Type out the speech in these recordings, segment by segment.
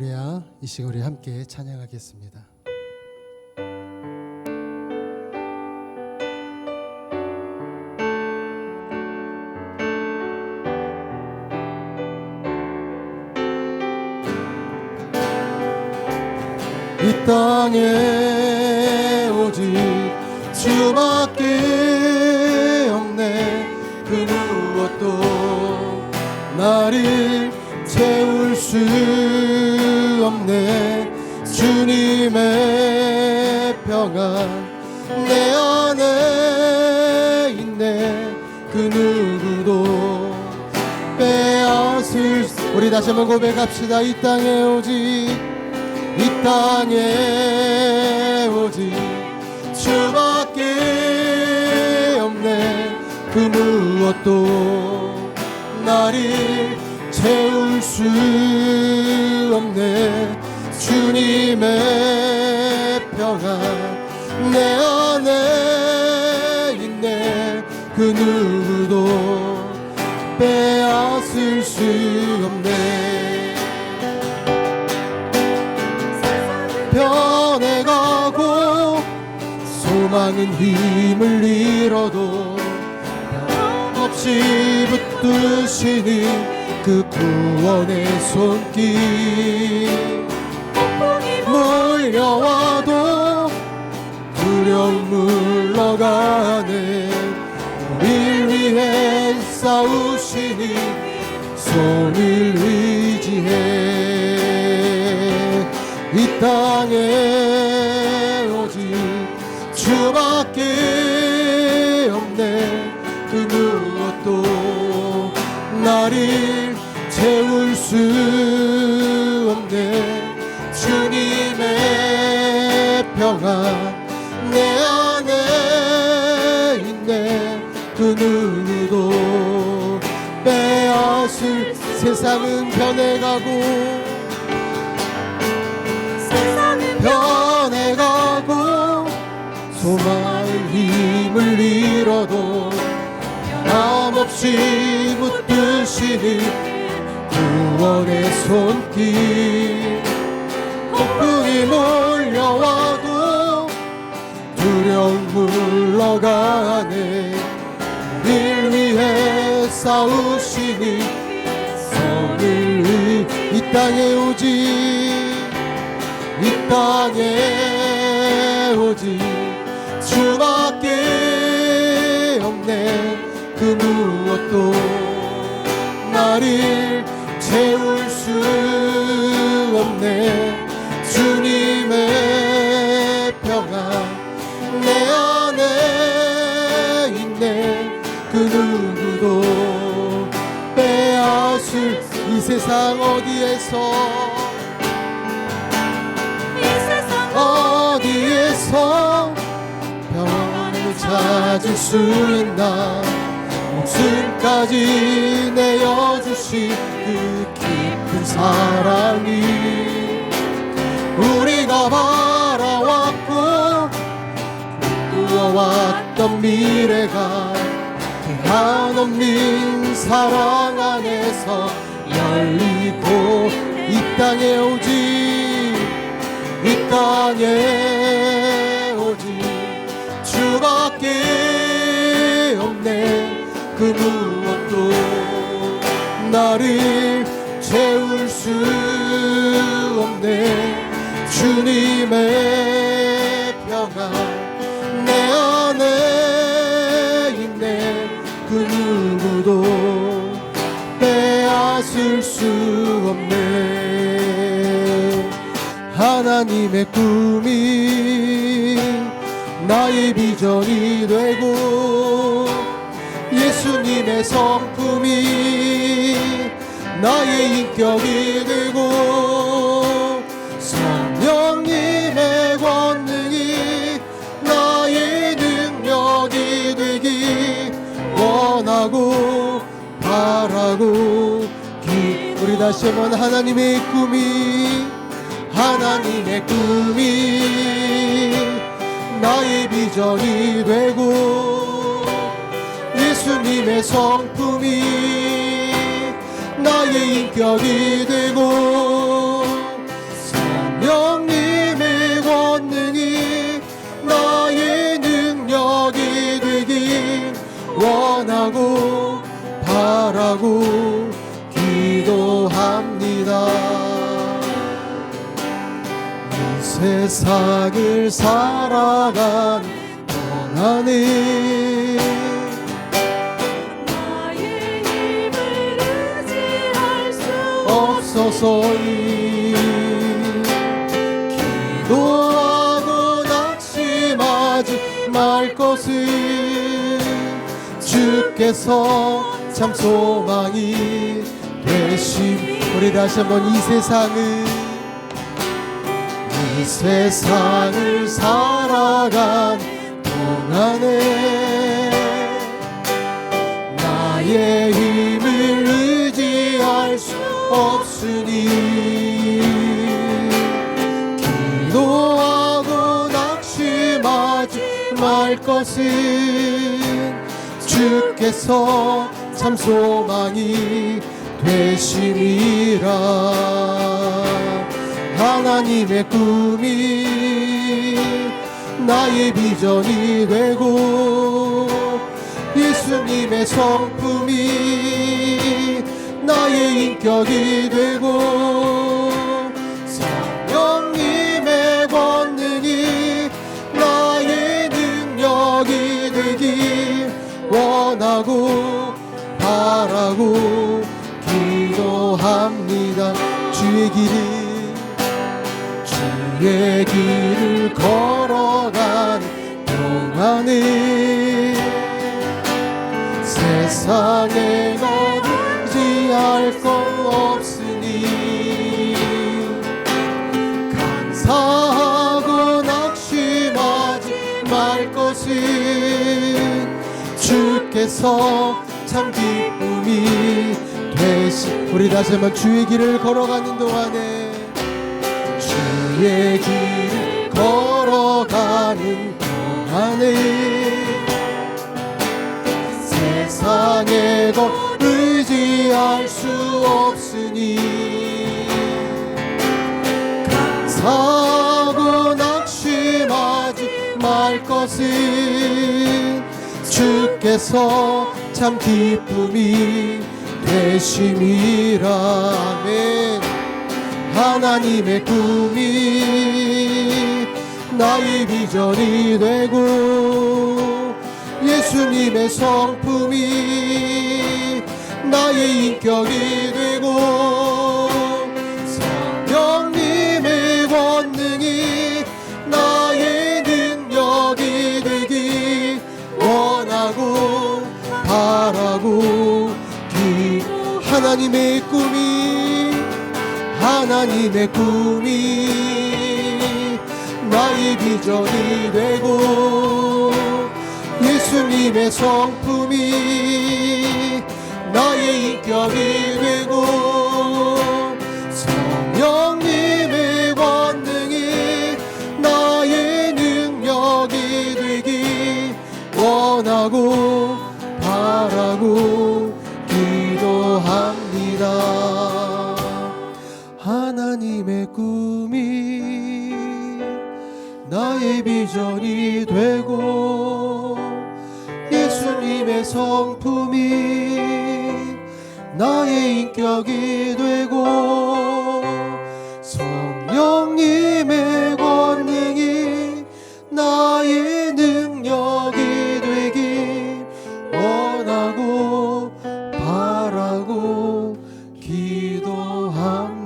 할렐루야. 이 시간 우리 함께 찬양하겠습니다. 이 땅에 오직 주밖에 없네. 그 무엇도 나를 채울 수 없네. 주님의 평안 내 안에 있네. 그 누구도 빼앗을 수. 우리 다시 한번 고백합시다. 이 땅에 오직 주밖에 없네. 그 무엇도 나를 채울 수 없네. 주님의 평안 내 안에 있네. 그 누구도 빼앗을 수 없네. 변해가고 소망은 힘을 잃어도 없이 붙드시는 그 구원의 손길. 폭풍이 몰려와도 두려움 물러가네. 우릴 위해 싸우시니 손을 의지해. 이 땅에 오직 주밖에 없네. 그 무엇도 나를 채울 수 없네. 주님의 평안 내 안에 있네. 그 누구도 빼앗을. 세상은 변해가고 변해가고 소망의 힘을 잃어도 변함없이 붙드시는 구원의 손길. 폭풍이 몰려와도 두려움 물러가네. 우릴 위해 싸우시니 손을. 이 땅에 오직 이 땅에 오직 주밖에 없네. 그 무엇도 나를 채울 수 없네. 주님의 평안 내 안에 있네. 그 누구도 빼앗을. 이 세상 어디에서 평안을 찾을 수 있나. 목숨까지 내어주신 그 깊은 사랑이 우리가 바라왔고 꾸어왔던 미래가 그 한없는 사랑 안에서 열리고. 이 땅에 오직 주밖에 없네. 그 무엇도 나를 채울 수 없네. 주님의 평안 내 안에 있네. 그 누구도 빼앗을 수 없네. 하나님의 꿈이 나의 비전이 되고 예수님의 성품이 나의 인격이 되고 성령님의 권능이 나의 능력이 되기 원하고 바라고. 우리 다시 한번 하나님의 꿈이 나의 비전이 되고 예수님의 성품이 나의 인격이 되고 세상을 살아간 동안에 나의 힘을 의지할 수 없어서이 기도하고 낙심하지 말 것을 주께서 참 소망이 되심. 우리 다시 한번 이 세상을 살아간 동안에 나의 힘을 의지할 수 없으니 기도하고 낙심하지 말 것은 주께서 참 소망이 되심이라. 하나님의 꿈이 나의 비전이 되고 예수님의 성품이 나의 인격이 되고 성령님의 권능이 나의 능력이 되길 원하고 바라고 기도합니다. 주의 길을 걸어간 동안에 세상에 의지할 것 없으니 감사하고 낙심하지 말 것은 주께서 참 기쁨이 되시. 우리 다시 한번 주의 길을 걸어가는 동안에 주의 길을 걸어가는 동안에 세상의 것 의지할 수 없으니 감사하고 낙심하지 말 것은 주께서 참 기쁨이 되심이라. 아멘. 하나님의 꿈이 나의 비전이 되고 예수님의 성품이 나의 인격이 되고 성령님의 권능이 나의 능력이 되길 원하고 바라고 하나님의 꿈이 나의 비전이 되고 예수님의 성품이 나의 인격이 되고 성령님의 권능이 나의 능력이 되길 원하고 바라고 기도합니다. 하나님의 꿈이 나의 비전이 되고 예수님의 성품이 나의 인격이 되고 성령님의 권능이 나의 능력이 되길 원하고 바라고 기도합니다.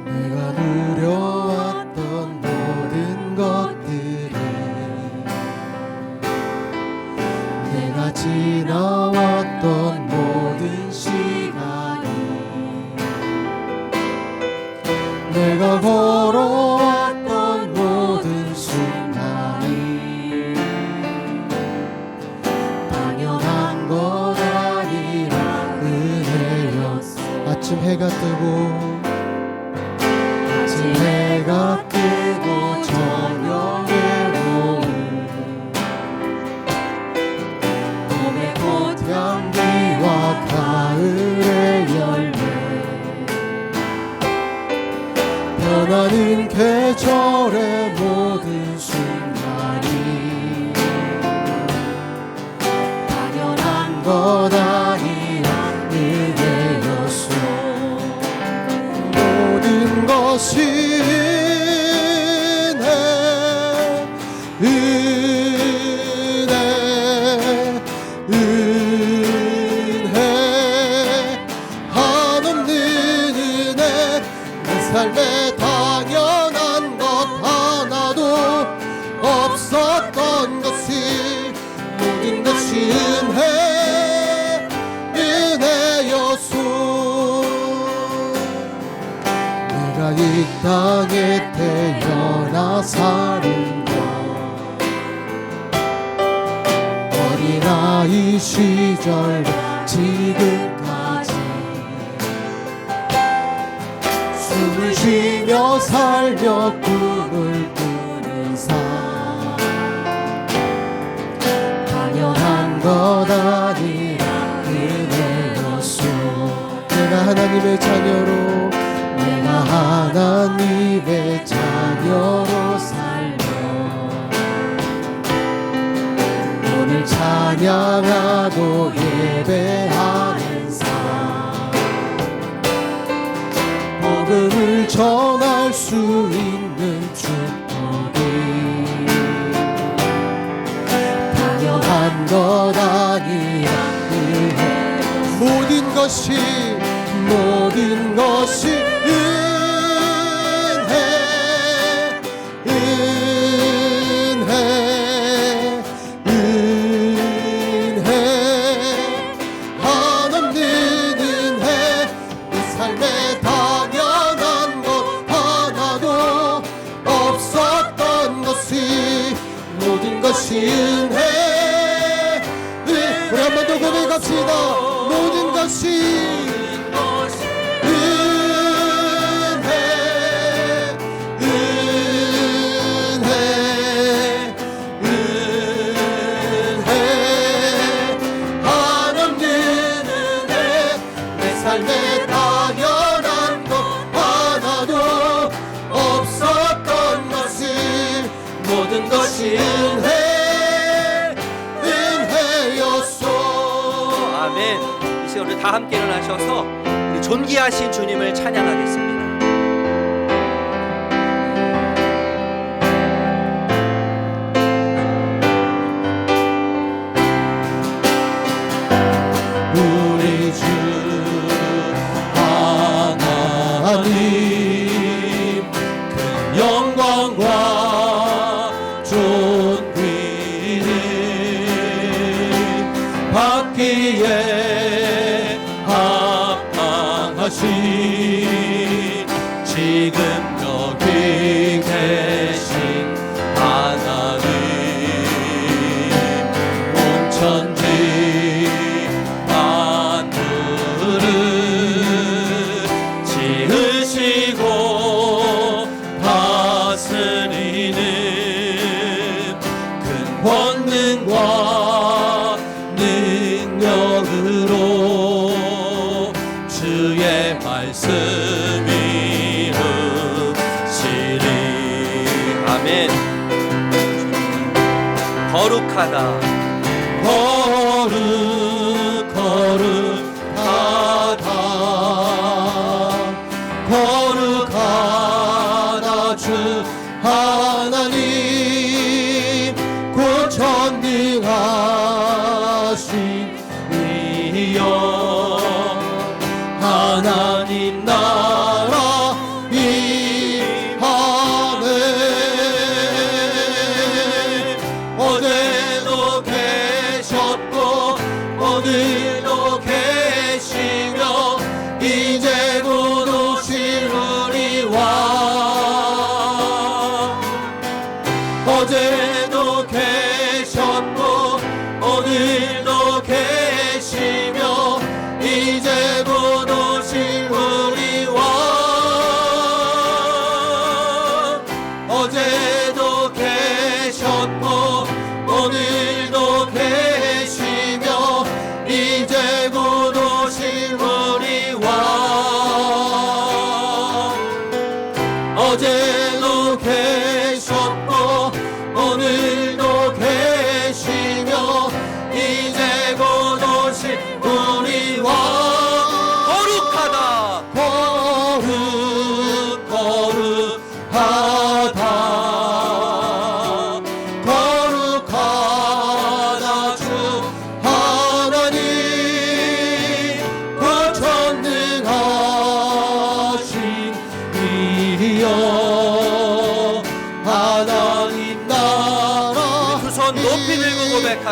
내가 누려왔던 모든 것들이 내가 지나왔던 모든 시간이 내가 걸어왔던 모든 순간이 당연한 건 아니라 은혜였어. 아침 해가 뜨고 해가 뜨고 저녁의 노을 봄의 꽃향기와 가을의 열매 계절의 모든 순간이 당연한 것 아니라 은혜였소. 모든 것이 은혜 한없는 은혜. 내 삶에 당연한 것 하나도 없었던 것이 모든 것이 은혜였소. 내가 이 땅에 태어나 사는 것 어린아이 시절 지금까지 숨을 쉬며 살며 꿈을 꾸는 삶 당연한 것 아니라 은혜였소. 내가 하나님의 자녀로 하나님의 자녀로 살며 오늘 찬양하고 예배하는 삶 복음을 전할 수 있는 축복이 당연한 것 아니라 은혜. 모든 것이 은혜 한없는 은혜. 내 삶에 당연한 것 하나도 없었던 것이 모든 것이 은혜. 우리 한 번 더 고백합시다. 모든 것이 은혜였소. 아멘. 이제 우리 다 함께 일어나셔서 우리 존귀하신 주님을 찬양하겠습니다. 우리 주 하나님 큰 영광과 존귀를 받기에 합당하신 지금 여기 계신 하나님 온 천지 만물을 지으시고 다스리는 큰 권능과 능력으로 주의 말씀이 이루시리. 아멘. 거룩하다 거룩하다 주 하나님 곧 전능하신 이여 하나님 나라 임하네. 어제도 계셨고 오늘도 계시며 이제 곧 오실 우리와 어제도 계셨고 오늘도 계시며 이제 곧 오실 우리와 어제도 계셨고 오늘도 계시며 이제 곧 오실 우리와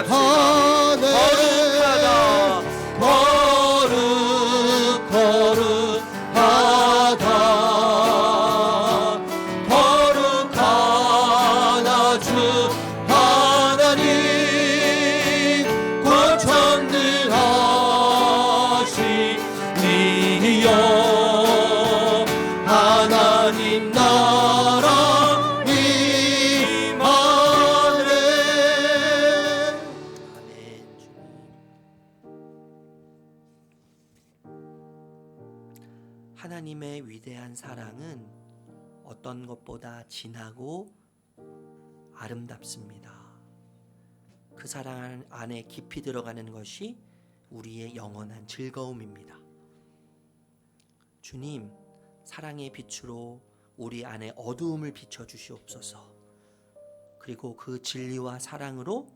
거룩합시다. 거룩하다. 거룩하다 주 하나님 고천능하시니여 하나님 나라 임하네. 아멘. 하나님의 위대한 사랑은 어떤 것보다 진하고 아름답습니다. 그 사랑 안에 깊이 들어가는 것이 우리의 영원한 즐거움입니다. 주님, 사랑의 빛으로 우리 안에 어두움을 비춰 주시옵소서. 그리고 그 진리와 사랑으로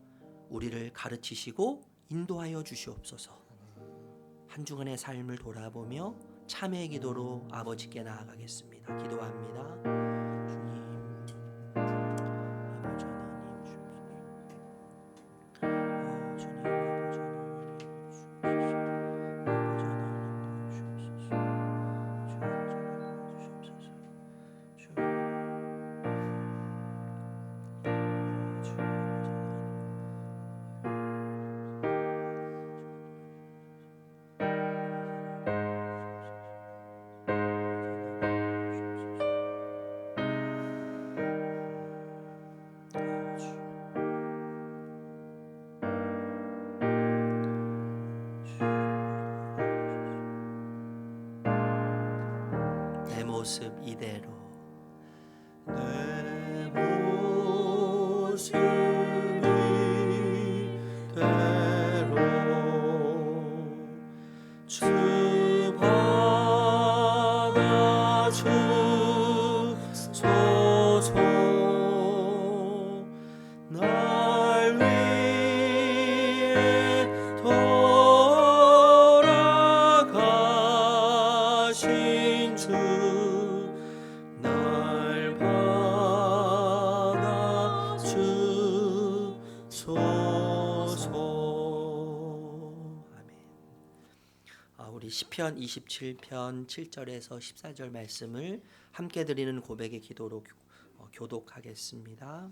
우리를 가르치시고 인도하여 주시옵소서. 한 주간의 삶을 돌아보며 참회의 기도로 아버지께 나아가겠습니다. 기도합니다. 주님, 아버지 하나님 내 모습 이대로 내 모습 이대로 주 받아주소서. 날 위해 돌아가신 주 날 받아주소서. 아멘. 우리 시편 27편 7절에서 14절 말씀을 함께 드리는 고백의 기도로 교독하겠습니다.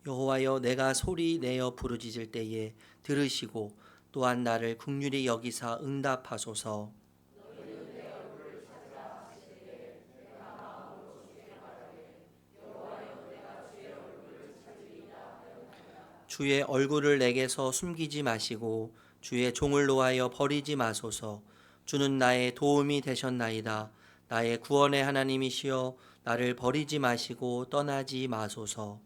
여호와여, 내가 소리 내어 부르짖을 때에 들으시고 또한 나를 긍휼히 여기사 응답하소서. 주의 얼굴을 내게서 숨기지 마시고 주의 종을 노하여 버리지 마소서. 주는 나의 도움이 되셨나이다. 나의 구원의 하나님이시여, 나를 버리지 마시고 떠나지 마소서.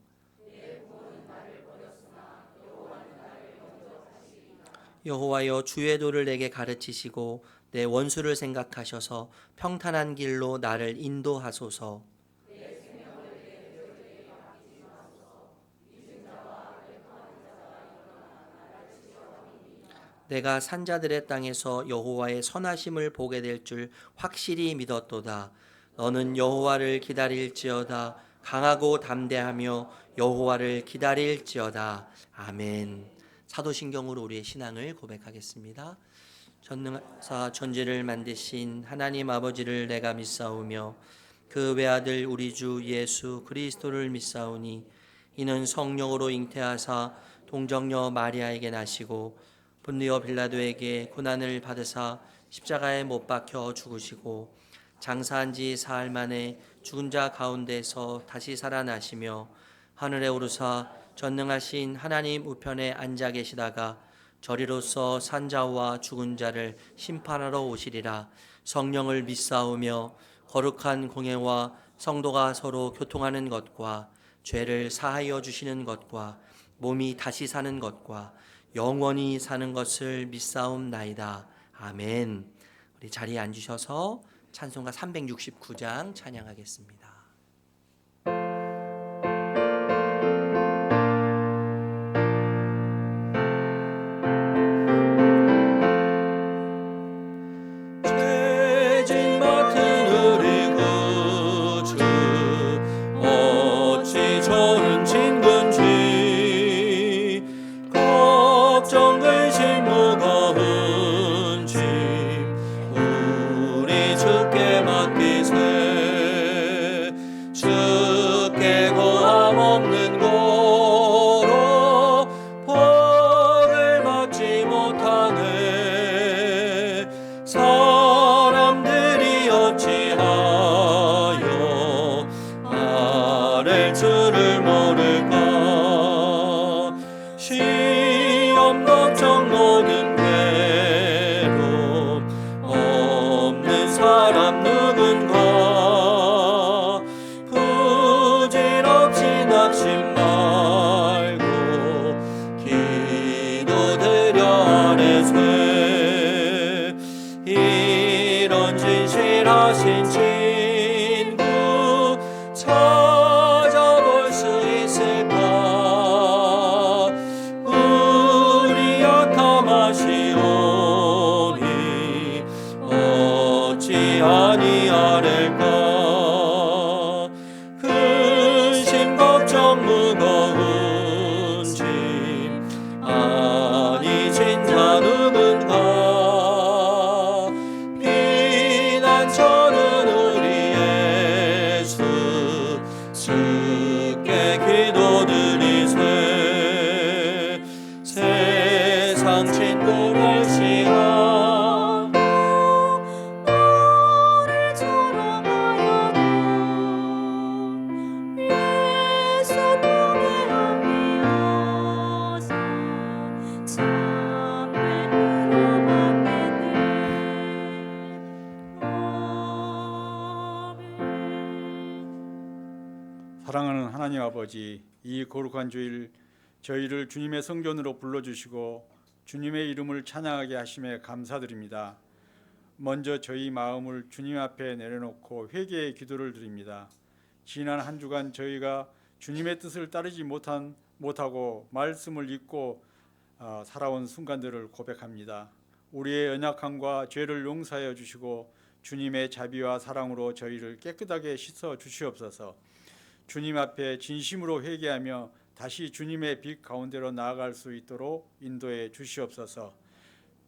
여호와여, 주의 도를 내게 가르치시고 내 원수를 생각하셔서 평탄한 길로 나를 인도하소서. 내가 산자들의 땅에서 여호와의 선하심을 보게 될 줄 확실히 믿었도다. 너는 여호와를 기다릴지어다. 강하고 담대하며 여호와를 기다릴지어다. 아멘. 사도신경으로 우리의 신앙을 고백하겠습니다. 전능하사 천지를 만드신 하나님 아버지를 내가 믿사오며 그 외아들 우리 주 예수 그리스도를 믿사오니 이는 성령으로 잉태하사 동정녀 마리아에게 나시고 본디오 빌라도에게 고난을 받으사 십자가에 못 박혀 죽으시고 장사한 지 사흘 만에 죽은 자 가운데서 다시 살아나시며 하늘에 오르사 전능하신 하나님 우편에 앉아 계시다가 저리로서 산자와 죽은 자를 심판하러 오시리라. 성령을 믿사오며 거룩한 공예와 성도가 서로 교통하는 것과 죄를 사하여 주시는 것과 몸이 다시 사는 것과 영원히 사는 것을 믿사옵나이다. 아멘. 우리 자리에 앉으셔서 찬송가 369장 찬양하겠습니다. 죄진 맡은 우리 구주 어찌 좋은 친구인지 동일하신 친구 찾아볼 수 있을까? 우리 약함하시오니 어찌 아니하릴까? 근심 걱정 무거운 짐 아니 진자 누군가? 피난처는 우리 예수 주께 기도드리세. 세상 친구를 시한 너를 자랑하여도 예수 품에 안기어서 참된으로 받겠네. 아멘. 사랑하는 하나님 아버지, 이 거룩한 주일 저희를 주님의 성전으로 불러주시고 주님의 이름을 찬양하게 하심에 감사드립니다. 먼저 저희 마음을 주님 앞에 내려놓고 회개의 기도를 드립니다. 지난 한 주간 저희가 주님의 뜻을 따르지 못하고 말씀을 잊고 살아온 순간들을 고백합니다. 우리의 연약함과 죄를 용서하여 주시고 주님의 자비와 사랑으로 저희를 깨끗하게 씻어 주시옵소서. 주님 앞에 진심으로 회개하며 다시 주님의 빛 가운데로 나아갈 수 있도록 인도해 주시옵소서.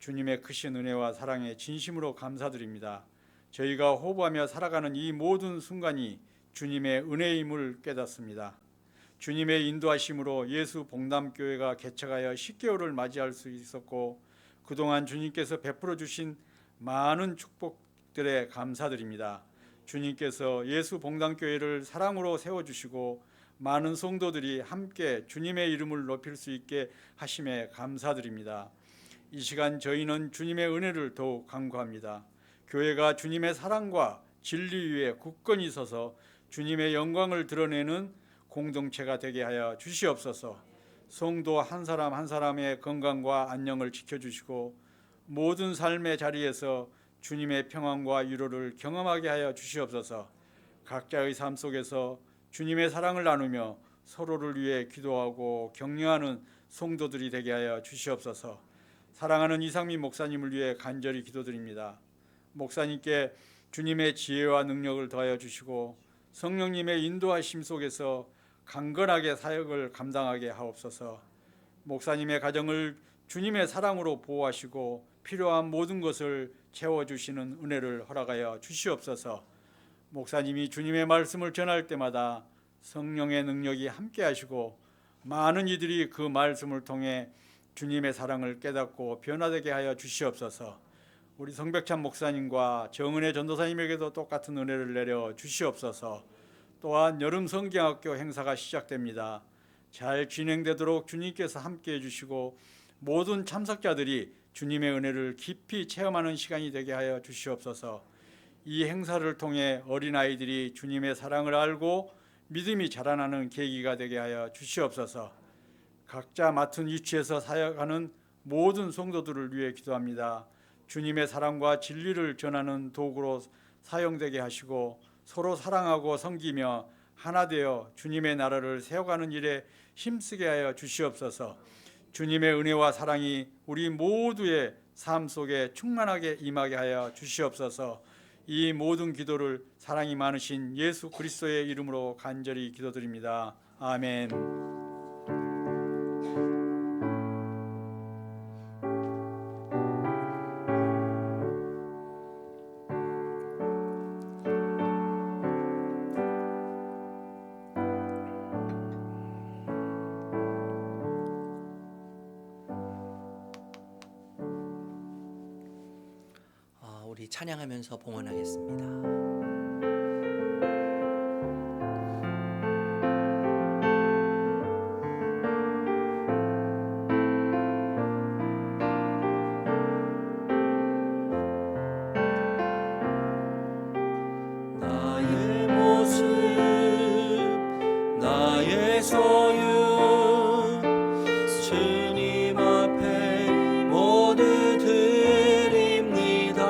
주님의 크신 은혜와 사랑에 진심으로 감사드립니다. 저희가 호흡하며 살아가는 이 모든 순간이 주님의 은혜임을 깨닫습니다. 주님의 인도하심으로 예수 봉담교회가 개척하여 10개월을 맞이할 수 있었고 그동안 주님께서 베풀어 주신 많은 축복들에 감사드립니다. 주님께서 예수 봉담교회를 사랑으로 세워주시고 많은 성도들이 함께 주님의 이름을 높일 수 있게 하심에 감사드립니다. 이 시간 저희는 주님의 은혜를 더욱 간구합니다. 교회가 주님의 사랑과 진리 위에 굳건히 서서 주님의 영광을 드러내는 공동체가 되게 하여 주시옵소서. 성도 한 사람 한 사람의 건강과 안녕을 지켜주시고 모든 삶의 자리에서 주님의 평안과 위로를 경험하게 하여 주시옵소서. 각자의 삶 속에서 주님의 사랑을 나누며 서로를 위해 기도하고 격려하는 성도들이 되게 하여 주시옵소서. 사랑하는 이상민 목사님을 위해 간절히 기도드립니다. 목사님께 주님의 지혜와 능력을 더하여 주시고 성령님의 인도하심 속에서 강건하게 사역을 감당하게 하옵소서. 목사님의 가정을 주님의 사랑으로 보호하시고 필요한 모든 것을 채워주시는 은혜를 허락하여 주시옵소서. 목사님이 주님의 말씀을 전할 때마다 성령의 능력이 함께 하시고 많은 이들이 그 말씀을 통해 주님의 사랑을 깨닫고 변화되게 하여 주시옵소서. 우리 성백찬 목사님과 정은혜 전도사님에게도 똑같은 은혜를 내려 주시옵소서. 또한 여름 성경학교 행사가 시작됩니다. 잘 진행되도록 주님께서 함께해 주시고 모든 참석자들이 주님의 은혜를 깊이 체험하는 시간이 되게 하여 주시옵소서. 이 행사를 통해 어린아이들이 주님의 사랑을 알고 믿음이 자라나는 계기가 되게 하여 주시옵소서. 각자 맡은 위치에서 사역하는 모든 성도들을 위해 기도합니다. 주님의 사랑과 진리를 전하는 도구로 사용되게 하시고 서로 사랑하고 섬기며 하나 되어 주님의 나라를 세워가는 일에 힘쓰게 하여 주시옵소서. 주님의 은혜와 사랑이 우리 모두의 삶 속에 충만하게 임하게 하여 주시옵소서. 이 모든 기도를 사랑이 많으신 예수 그리스도의 이름으로 간절히 기도드립니다. 아멘. 우리 찬양하면서 봉헌하겠습니다. 나의 모습 나의 소유 주님 앞에 모두 드립니다.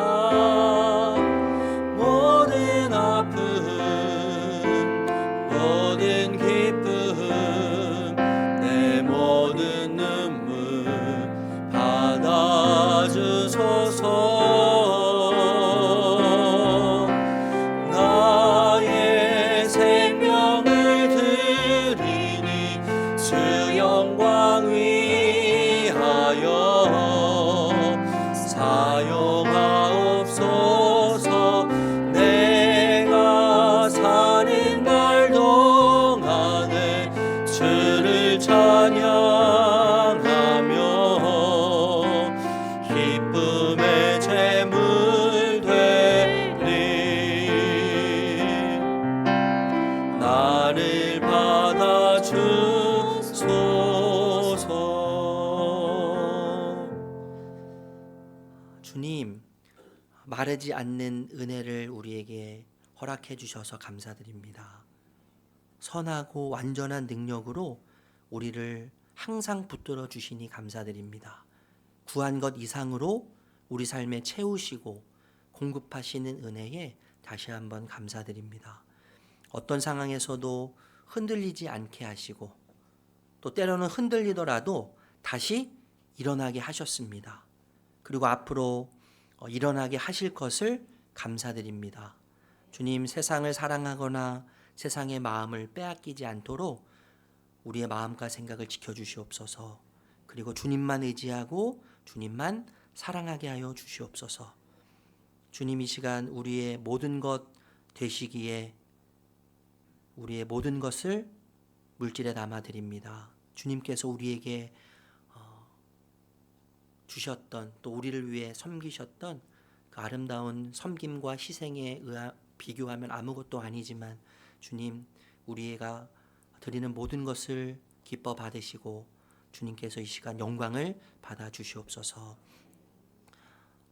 마르지 않는 은혜를 우리에게 허락해 주셔서 감사드립니다. 선하고 완전한 능력으로 우리를 항상 붙들어 주시니 감사드립니다. 구한 것 이상으로 우리 삶에 채우시고 공급하시는 은혜에 다시 한번 감사드립니다. 어떤 상황에서도 흔들리지 않게 하시고 또 때로는 흔들리더라도 다시 일어나게 하셨습니다. 그리고 앞으로 일어나게 하실 것을 감사드립니다. 주님, 세상을 사랑하거나 세상의 마음을 빼앗기지 않도록 우리의 마음과 생각을 지켜주시옵소서. 그리고 주님만 의지하고 주님만 사랑하게 하여 주시옵소서. 주님, 이 시간 우리의 모든 것 되시기에 우리의 모든 것을 물질에 담아드립니다. 주님께서 우리에게 주셨던 또 우리를 위해 섬기셨던 그 아름다운 섬김과 희생에 비교하면 아무것도 아니지만 주님, 우리가 드리는 모든 것을 기뻐 받으시고 주님께서 이 시간 영광을 받아 주시옵소서.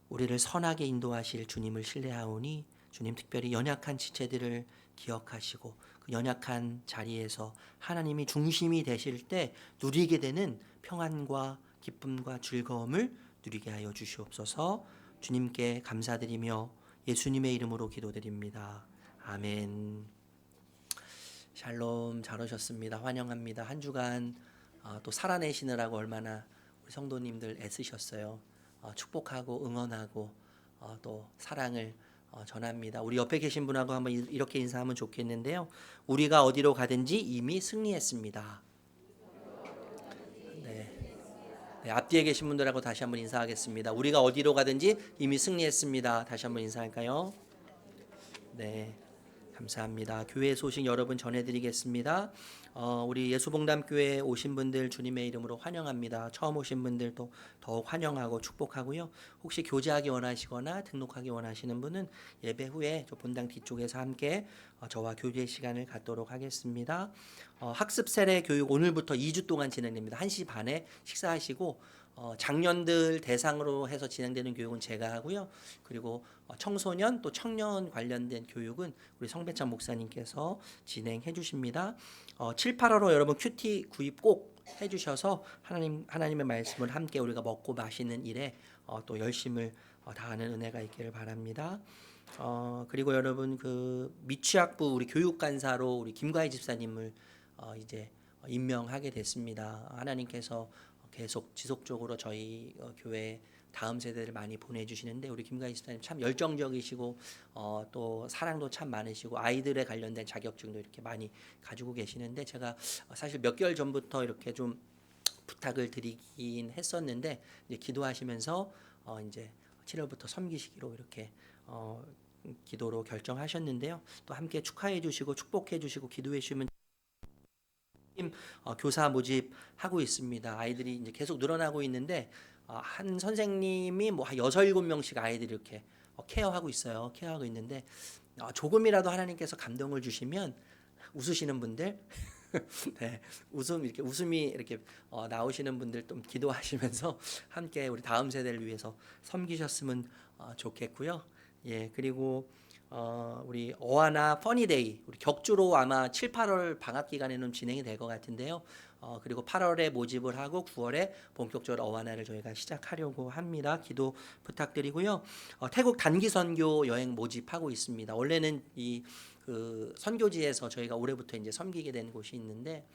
우리를 선하게 인도하실 주님을 신뢰하오니 주님, 특별히 연약한 지체들을 기억하시고 그 연약한 자리에서 하나님이 중심이 되실 때 누리게 되는 평안과 기쁨과 즐거움을 누리게 하여 주시옵소서. 주님께 감사드리며 예수님의 이름으로 기도드립니다. 아멘. 샬롬, 잘 오셨습니다. 환영합니다. 한 주간 또 살아내시느라고 얼마나 우리 성도님들 애쓰셨어요. 축복하고 응원하고 또 사랑을 전합니다. 우리 옆에 계신 분하고 한번 이렇게 인사하면 좋겠는데요. 우리가 어디로 가든지 이미 승리했습니다. 네, 앞뒤에 계신 분들하고 다시 한번 인사하겠습니다. 우리가 어디로 가든지 이미 승리했습니다. 다시 한번 인사할까요? 네, 감사합니다. 교회 소식 여러분 전해드리겠습니다. 우리 예수봉담교회에 오신 분들 주님의 이름으로 환영합니다. 처음 오신 분들도 더욱 환영하고 축복하고요. 혹시 교제하기 원하시거나 등록하기 원하시는 분은 예배 후에 저 본당 뒤쪽에서 함께 저와 교제 시간을 갖도록 하겠습니다. 학습 세례 교육 오늘부터 2주 동안 진행됩니다. 1시 반에 식사하시고 장년들 대상으로 해서 진행되는 교육은 제가 하고요. 그리고 청소년 또 청년 관련된 교육은 우리 성배찬 목사님께서 진행해 주십니다. 7, 8월로 여러분 큐티 구입 꼭 해주셔서 하나님의 말씀을 함께 우리가 먹고 마시는 일에 또 열심을 다하는 은혜가 있기를 바랍니다. 그리고 여러분 그 미취학부 우리 교육간사로 우리 김가희 집사님을 이제 임명하게 됐습니다. 하나님께서 계속 지속적으로 저희 교회 다음 세대를 많이 보내주시는데 우리 김가희 집사님 참 열정적이시고 또 사랑도 참 많으시고 아이들에 관련된 자격증도 이렇게 많이 가지고 계시는데 제가 사실 몇 개월 전부터 이렇게 좀 부탁을 드리긴 했었는데 이제 기도하시면서 이제 7월부터 섬기시기로 이렇게 기도로 결정하셨는데요. 또 함께 축하해 주시고 축복해 주시고 기도해 주시면 교사 모집하고 있습니다. 아이들이 이제 계속 늘어나고 있는데 한 선생님이 뭐 한 6, 7명씩 아이들이 이렇게 케어하고 있어요. 케어하고 있는데 조금이라도 하나님께서 감동을 주시면 웃으시는 분들 네, 웃음이 이렇게 나오시는 분들 좀 기도하시면서 함께 우리 다음 세대를 위해서 섬기셨으면 좋겠고요. 예, 그리고 우리 어하나 퍼니데이 우리 격주로 아마 7, 8월 방학 기간에는 진행이 될 것 같은데요. 그리고 8월에 모집을 하고 9월에 본격적으로 어하나를 저희가 시작하려고 합니다. 기도 부탁드리고요. 태국 단기 선교 여행 모집하고 있습니다. 원래는 이 그 선교지에서 저희가 올해부터 이제 섬기게 된 곳이 있는데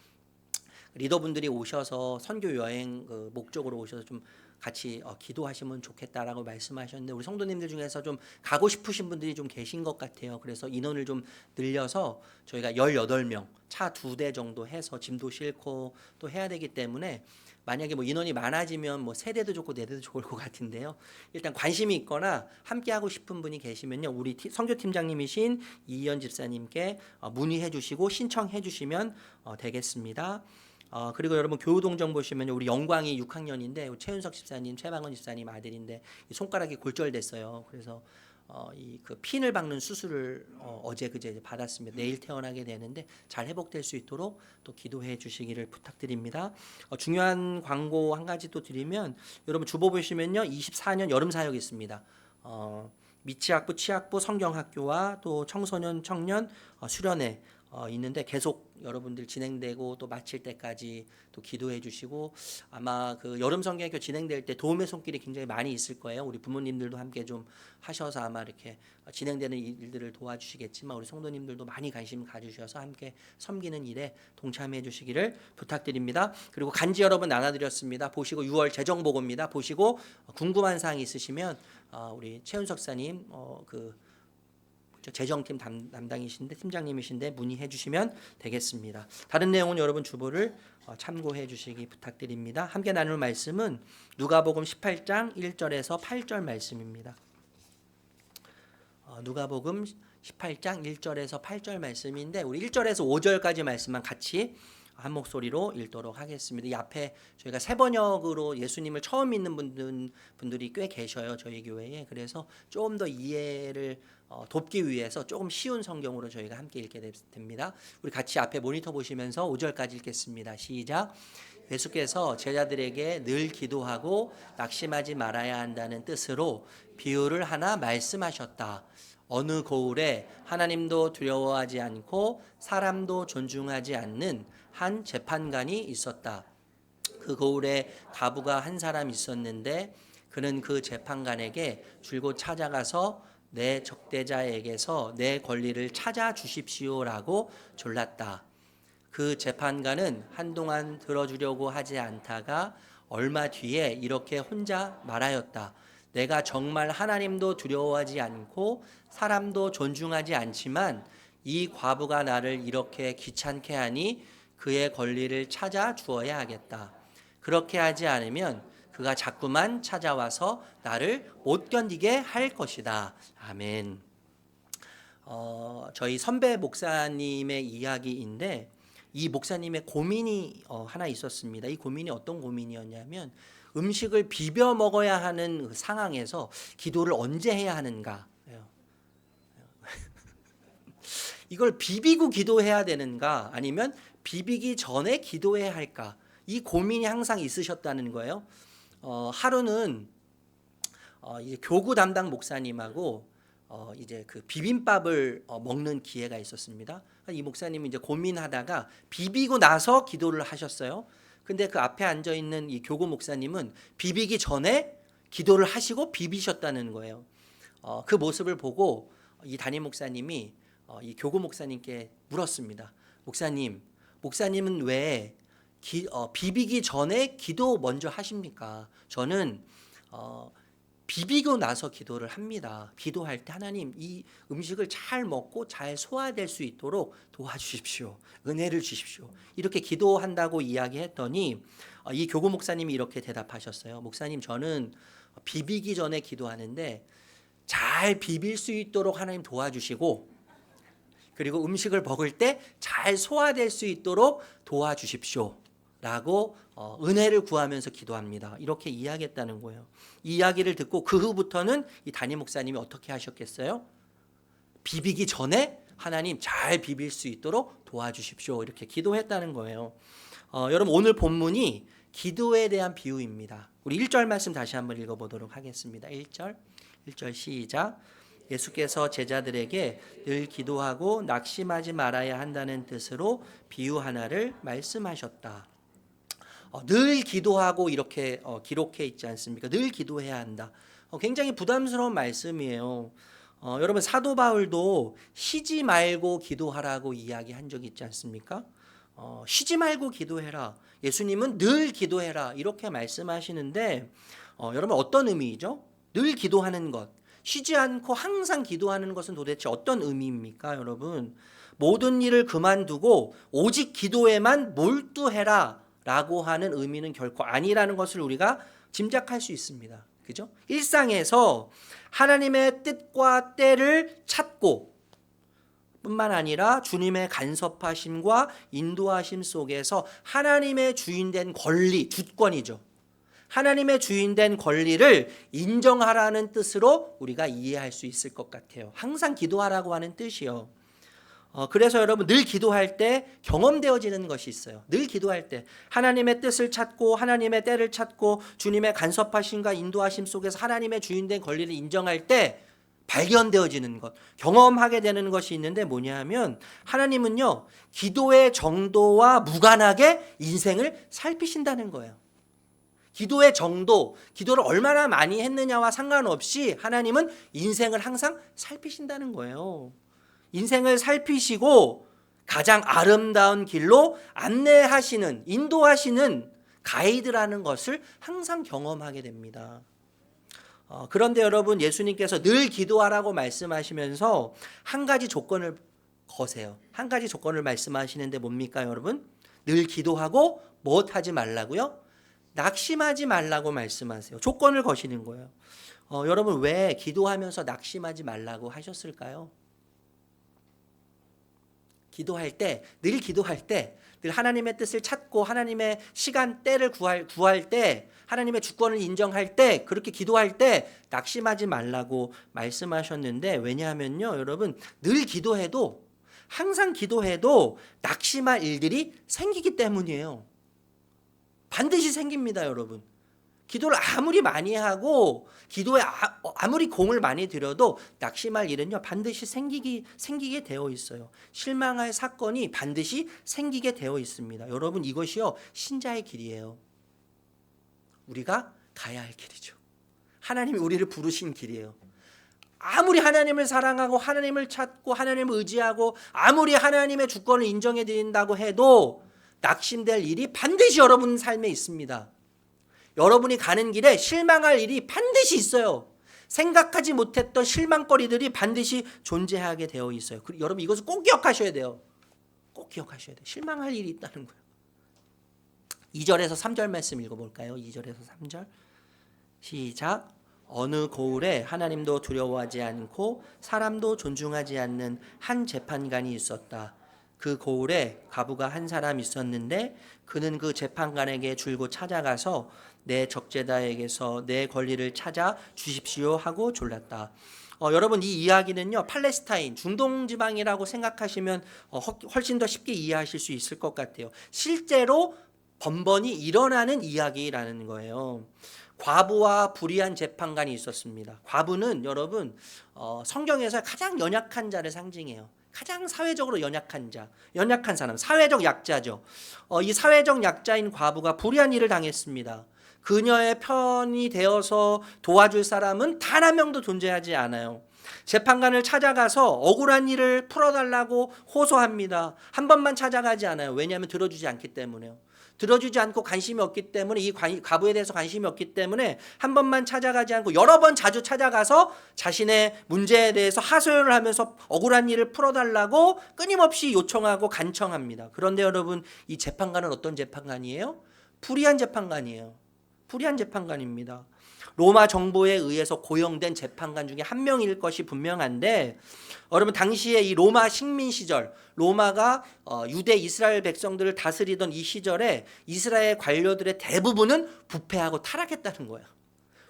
리더분들이 오셔서 선교 여행 그 목적으로 오셔서 좀 같이 기도하시면 좋겠다라고 말씀하셨는데 우리 성도님들 중에서 좀 가고 싶으신 분들이 좀 계신 것 같아요. 그래서 인원을 좀 늘려서 저희가 18명 차 2대 정도 해서 짐도 싣고 또 해야 되기 때문에 만약에 뭐 인원이 많아지면 뭐 3대도 좋고 4대도 좋을 것 같은데요. 일단 관심이 있거나 함께 하고 싶은 분이 계시면요. 우리 선교팀장님이신 이희연 집사님께 문의해 주시고 신청해 주시면 되겠습니다. 그리고 여러분 교우동정 보시면 우리 영광이 6학년인데 최윤석 집사님, 최방원 집사님 아들인데 손가락이 골절됐어요. 그래서 이 그 핀을 박는 수술을 어제 그제 받았습니다. 내일 퇴원하게 되는데 잘 회복될 수 있도록 또 기도해 주시기를 부탁드립니다. 중요한 광고 한 가지 또 드리면 여러분 주보 보시면요 24년 여름 사역 있습니다. 미취학부, 취학부 성경학교와 또 청소년, 청년 수련회 있는데 계속 여러분들 진행되고 또 마칠 때까지 또 기도해 주시고 아마 그 여름 성경학교 진행될 때 도움의 손길이 굉장히 많이 있을 거예요. 우리 부모님들도 함께 좀 하셔서 아마 이렇게 진행되는 일들을 도와주시겠지만 우리 성도님들도 많이 관심 가주셔서 함께 섬기는 일에 동참해 주시기를 부탁드립니다. 그리고 간지 여러분 나눠드렸습니다. 보시고 6월 재정보고입니다. 보시고 궁금한 사항이 있으시면 우리 최윤 석사님 재정팀 담당이신데 팀장님이신데 문의해 주시면 되겠습니다. 다른 내용은 여러분 주보를 참고해 주시기 부탁드립니다. 함께 나눌 말씀은 누가복음 18장 1절에서 8절 말씀입니다. 누가복음 18장 1절에서 8절 말씀인데 우리 1절에서 5절까지 말씀만 같이 한 목소리로 읽도록 하겠습니다. 이 앞에 저희가 새 번역으로 예수님을 처음 믿는 분들이 꽤 계셔요. 저희 교회에. 그래서 조금 더 이해를 돕기 위해서 조금 쉬운 성경으로 저희가 함께 읽게 됩니다. 우리 같이 앞에 모니터 보시면서 5절까지 읽겠습니다. 시작. 예수께서 제자들에게 늘 기도하고 낙심하지 말아야 한다는 뜻으로 비유를 하나 말씀하셨다. 어느 고을에 하나님도 두려워하지 않고 사람도 존중하지 않는 한 재판관이 있었다. 그 고을에 과부가 한 사람 있었는데 그는 그 재판관에게 줄곧 찾아가서 내 적대자에게서 내 권리를 찾아 주십시오라고 졸랐다. 그 재판관은 한동안 들어주려고 하지 않다가 얼마 뒤에 이렇게 혼자 말하였다. 내가 정말 하나님도 두려워하지 않고 사람도 존중하지 않지만 이 과부가 나를 이렇게 귀찮게 하니 그의 권리를 찾아 주어야 하겠다. 그렇게 하지 않으면 그가 자꾸만 찾아와서 나를 못 견디게 할 것이다. 아멘. 저희 선배 목사님의 이야기인데 이 목사님의 고민이 하나 있었습니다. 이 고민이 어떤 고민이었냐면 음식을 비벼 먹어야 하는 상황에서 기도를 언제 해야 하는가? 이걸 비비고 기도해야 되는가? 아니면 비비기 전에 기도해야 할까? 이 고민이 항상 있으셨다는 거예요. 하루는 이제 교구 담당 목사님하고 이제 그 비빔밥을 먹는 기회가 있었습니다. 이 목사님이 이제 고민하다가 비비고 나서 기도를 하셨어요. 근데 그 앞에 앉아 있는 이 교구 목사님은 비비기 전에 기도를 하시고 비비셨다는 거예요. 그 모습을 보고 이 담임 목사님이 이 교구 목사님께 물었습니다. 목사님은 왜 비비기 전에 기도 먼저 하십니까? 저는 비비고 나서 기도를 합니다. 기도할 때 하나님 이 음식을 잘 먹고 잘 소화될 수 있도록 도와주십시오. 은혜를 주십시오. 이렇게 기도한다고 이야기했더니 이 교구 목사님이 이렇게 대답하셨어요. 목사님, 저는 비비기 전에 기도하는데 잘 비빌 수 있도록 하나님 도와주시고 그리고 음식을 먹을 때 잘 소화될 수 있도록 도와주십시오. 라고 은혜를 구하면서 기도합니다. 이렇게 이야기했다는 거예요. 이 이야기를 듣고 그 후부터는 이 담임 목사님이 어떻게 하셨겠어요? 비비기 전에 하나님 잘 비빌 수 있도록 도와주십시오. 이렇게 기도했다는 거예요. 여러분 오늘 본문이 기도에 대한 비유입니다. 우리 1절 말씀 다시 한번 읽어보도록 하겠습니다. 1절 시작. 예수께서 제자들에게 늘 기도하고 낙심하지 말아야 한다는 뜻으로 비유 하나를 말씀하셨다. 늘 기도하고 이렇게 기록해 있지 않습니까? 늘 기도해야 한다. 굉장히 부담스러운 말씀이에요. 여러분 사도 바울도 쉬지 말고 기도하라고 이야기한 적이 있지 않습니까? 쉬지 말고 기도해라. 예수님은 늘 기도해라. 이렇게 말씀하시는데 여러분 어떤 의미이죠? 늘 기도하는 것. 쉬지 않고 항상 기도하는 것은 도대체 어떤 의미입니까, 여러분? 모든 일을 그만두고 오직 기도에만 몰두해라 라고 하는 의미는 결코 아니라는 것을 우리가 짐작할 수 있습니다. 그죠? 일상에서 하나님의 뜻과 때를 찾고 뿐만 아니라 주님의 간섭하심과 인도하심 속에서 하나님의 주인된 권리, 주권이죠. 하나님의 주인된 권리를 인정하라는 뜻으로 우리가 이해할 수 있을 것 같아요. 항상 기도하라고 하는 뜻이요. 그래서 여러분 늘 기도할 때 경험되어지는 것이 있어요. 늘 기도할 때 하나님의 뜻을 찾고 하나님의 때를 찾고 주님의 간섭하심과 인도하심 속에서 하나님의 주인된 권리를 인정할 때 발견되어지는 것, 경험하게 되는 것이 있는데 뭐냐 하면 하나님은요, 기도의 정도와 무관하게 인생을 살피신다는 거예요. 기도의 정도, 기도를 얼마나 많이 했느냐와 상관없이 하나님은 인생을 항상 살피신다는 거예요. 인생을 살피시고 가장 아름다운 길로 안내하시는, 인도하시는 가이드라는 것을 항상 경험하게 됩니다. 그런데 여러분, 예수님께서 늘 기도하라고 말씀하시면서 한 가지 조건을 거세요. 한 가지 조건을 말씀하시는데 뭡니까 여러분? 늘 기도하고 무엇하지 말라고요? 낙심하지 말라고 말씀하세요. 조건을 거시는 거예요. 여러분, 왜 기도하면서 낙심하지 말라고 하셨을까요? 기도할 때, 늘 하나님의 뜻을 찾고 하나님의 시간, 때를 구할 때, 하나님의 주권을 인정할 때, 그렇게 기도할 때 낙심하지 말라고 말씀하셨는데, 왜냐하면요, 여러분, 늘 기도해도, 항상 기도해도 낙심할 일들이 생기기 때문이에요. 반드시 생깁니다, 여러분. 기도를 아무리 많이 하고 기도에 아무리 공을 많이 들여도 낙심할 일은요, 반드시 생기게 되어 있어요. 실망할 사건이 반드시 생기게 되어 있습니다. 여러분, 이것이요, 신자의 길이에요. 우리가 가야 할 길이죠. 하나님이 우리를 부르신 길이에요. 아무리 하나님을 사랑하고 하나님을 찾고 하나님을 의지하고 아무리 하나님의 주권을 인정해 드린다고 해도 낙심될 일이 반드시 여러분 삶에 있습니다. 여러분이 가는 길에 실망할 일이 반드시 있어요. 생각하지 못했던 실망거리들이 반드시 존재하게 되어 있어요. 여러분, 이것을 꼭 기억하셔야 돼요. 꼭 기억하셔야 돼요. 실망할 일이 있다는 거예요. 2절에서 3절 말씀 읽어볼까요? 2절에서 3절 시작. 어느 고을에 하나님도 두려워하지 않고 사람도 존중하지 않는 한 재판관이 있었다. 그 고을에 과부가 한 사람 있었는데 그는 그 재판관에게 줄곧 찾아가서 내 적재다에게서 내 권리를 찾아 주십시오 하고 졸랐다. 여러분, 이 이야기는요, 팔레스타인 중동 지방이라고 생각하시면 훨씬 더 쉽게 이해하실 수 있을 것 같아요. 실제로 번번이 일어나는 이야기라는 거예요. 과부와 불의한 재판관이 있었습니다. 과부는 여러분, 성경에서 가장 연약한 자를 상징해요. 가장 사회적으로 연약한 자, 연약한 사람, 사회적 약자죠. 이 사회적 약자인 과부가 불의한 일을 당했습니다. 그녀의 편이 되어서 도와줄 사람은 단 한 명도 존재하지 않아요. 재판관을 찾아가서 억울한 일을 풀어달라고 호소합니다. 한 번만 찾아가지 않아요. 왜냐하면 들어주지 않기 때문에요. 들어주지 않고 관심이 없기 때문에, 이 과부에 대해서 관심이 없기 때문에 한 번만 찾아가지 않고 여러 번 자주 찾아가서 자신의 문제에 대해서 하소연을 하면서 억울한 일을 풀어달라고 끊임없이 요청하고 간청합니다. 그런데 여러분, 이 재판관은 어떤 재판관이에요? 불의한 재판관이에요. 불의한 재판관입니다. 로마 정부에 의해서 고용된 재판관 중에 한 명일 것이 분명한데, 여러분, 당시에 이 로마 식민 시절, 로마가 유대 이스라엘 백성들을 다스리던 이 시절에 이스라엘 관료들의 대부분은 부패하고 타락했다는 거예요.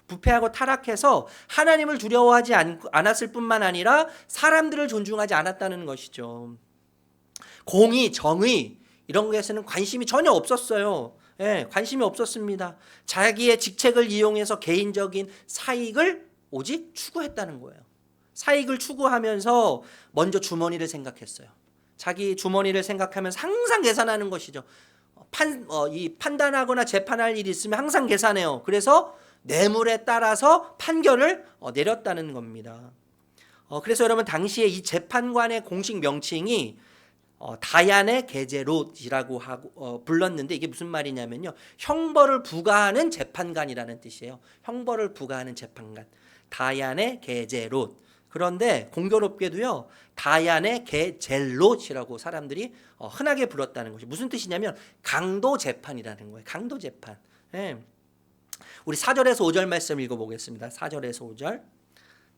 부패하고 타락해서 하나님을 두려워하지 않았을 뿐만 아니라 사람들을 존중하지 않았다는 것이죠. 공의, 정의 이런 것에는 관심이 전혀 없었어요. 관심이 없었습니다. 자기의 직책을 이용해서 개인적인 사익을 오직 추구했다는 거예요. 사익을 추구하면서 먼저 주머니를 생각했어요. 자기 주머니를 생각하면서 항상 계산하는 것이죠. 판단하거나 재판할 일이 있으면 항상 계산해요. 그래서 뇌물에 따라서 판결을 내렸다는 겁니다. 그래서 여러분, 당시에 이 재판관의 공식 명칭이 다얀의 게제롯이라고 하고 불렀는데, 이게 무슨 말이냐면요, 형벌을 부과하는 재판관이라는 뜻이에요. 형벌을 부과하는 재판관, 다얀의 게제롯. 그런데 공교롭게도요, 다얀의 게젤롯이라고 사람들이 흔하게 불렀다는 것이 무슨 뜻이냐면 강도 재판이라는 거예요. 강도 재판. 우리 4절에서 5절 말씀 읽어보겠습니다. 4절에서 5절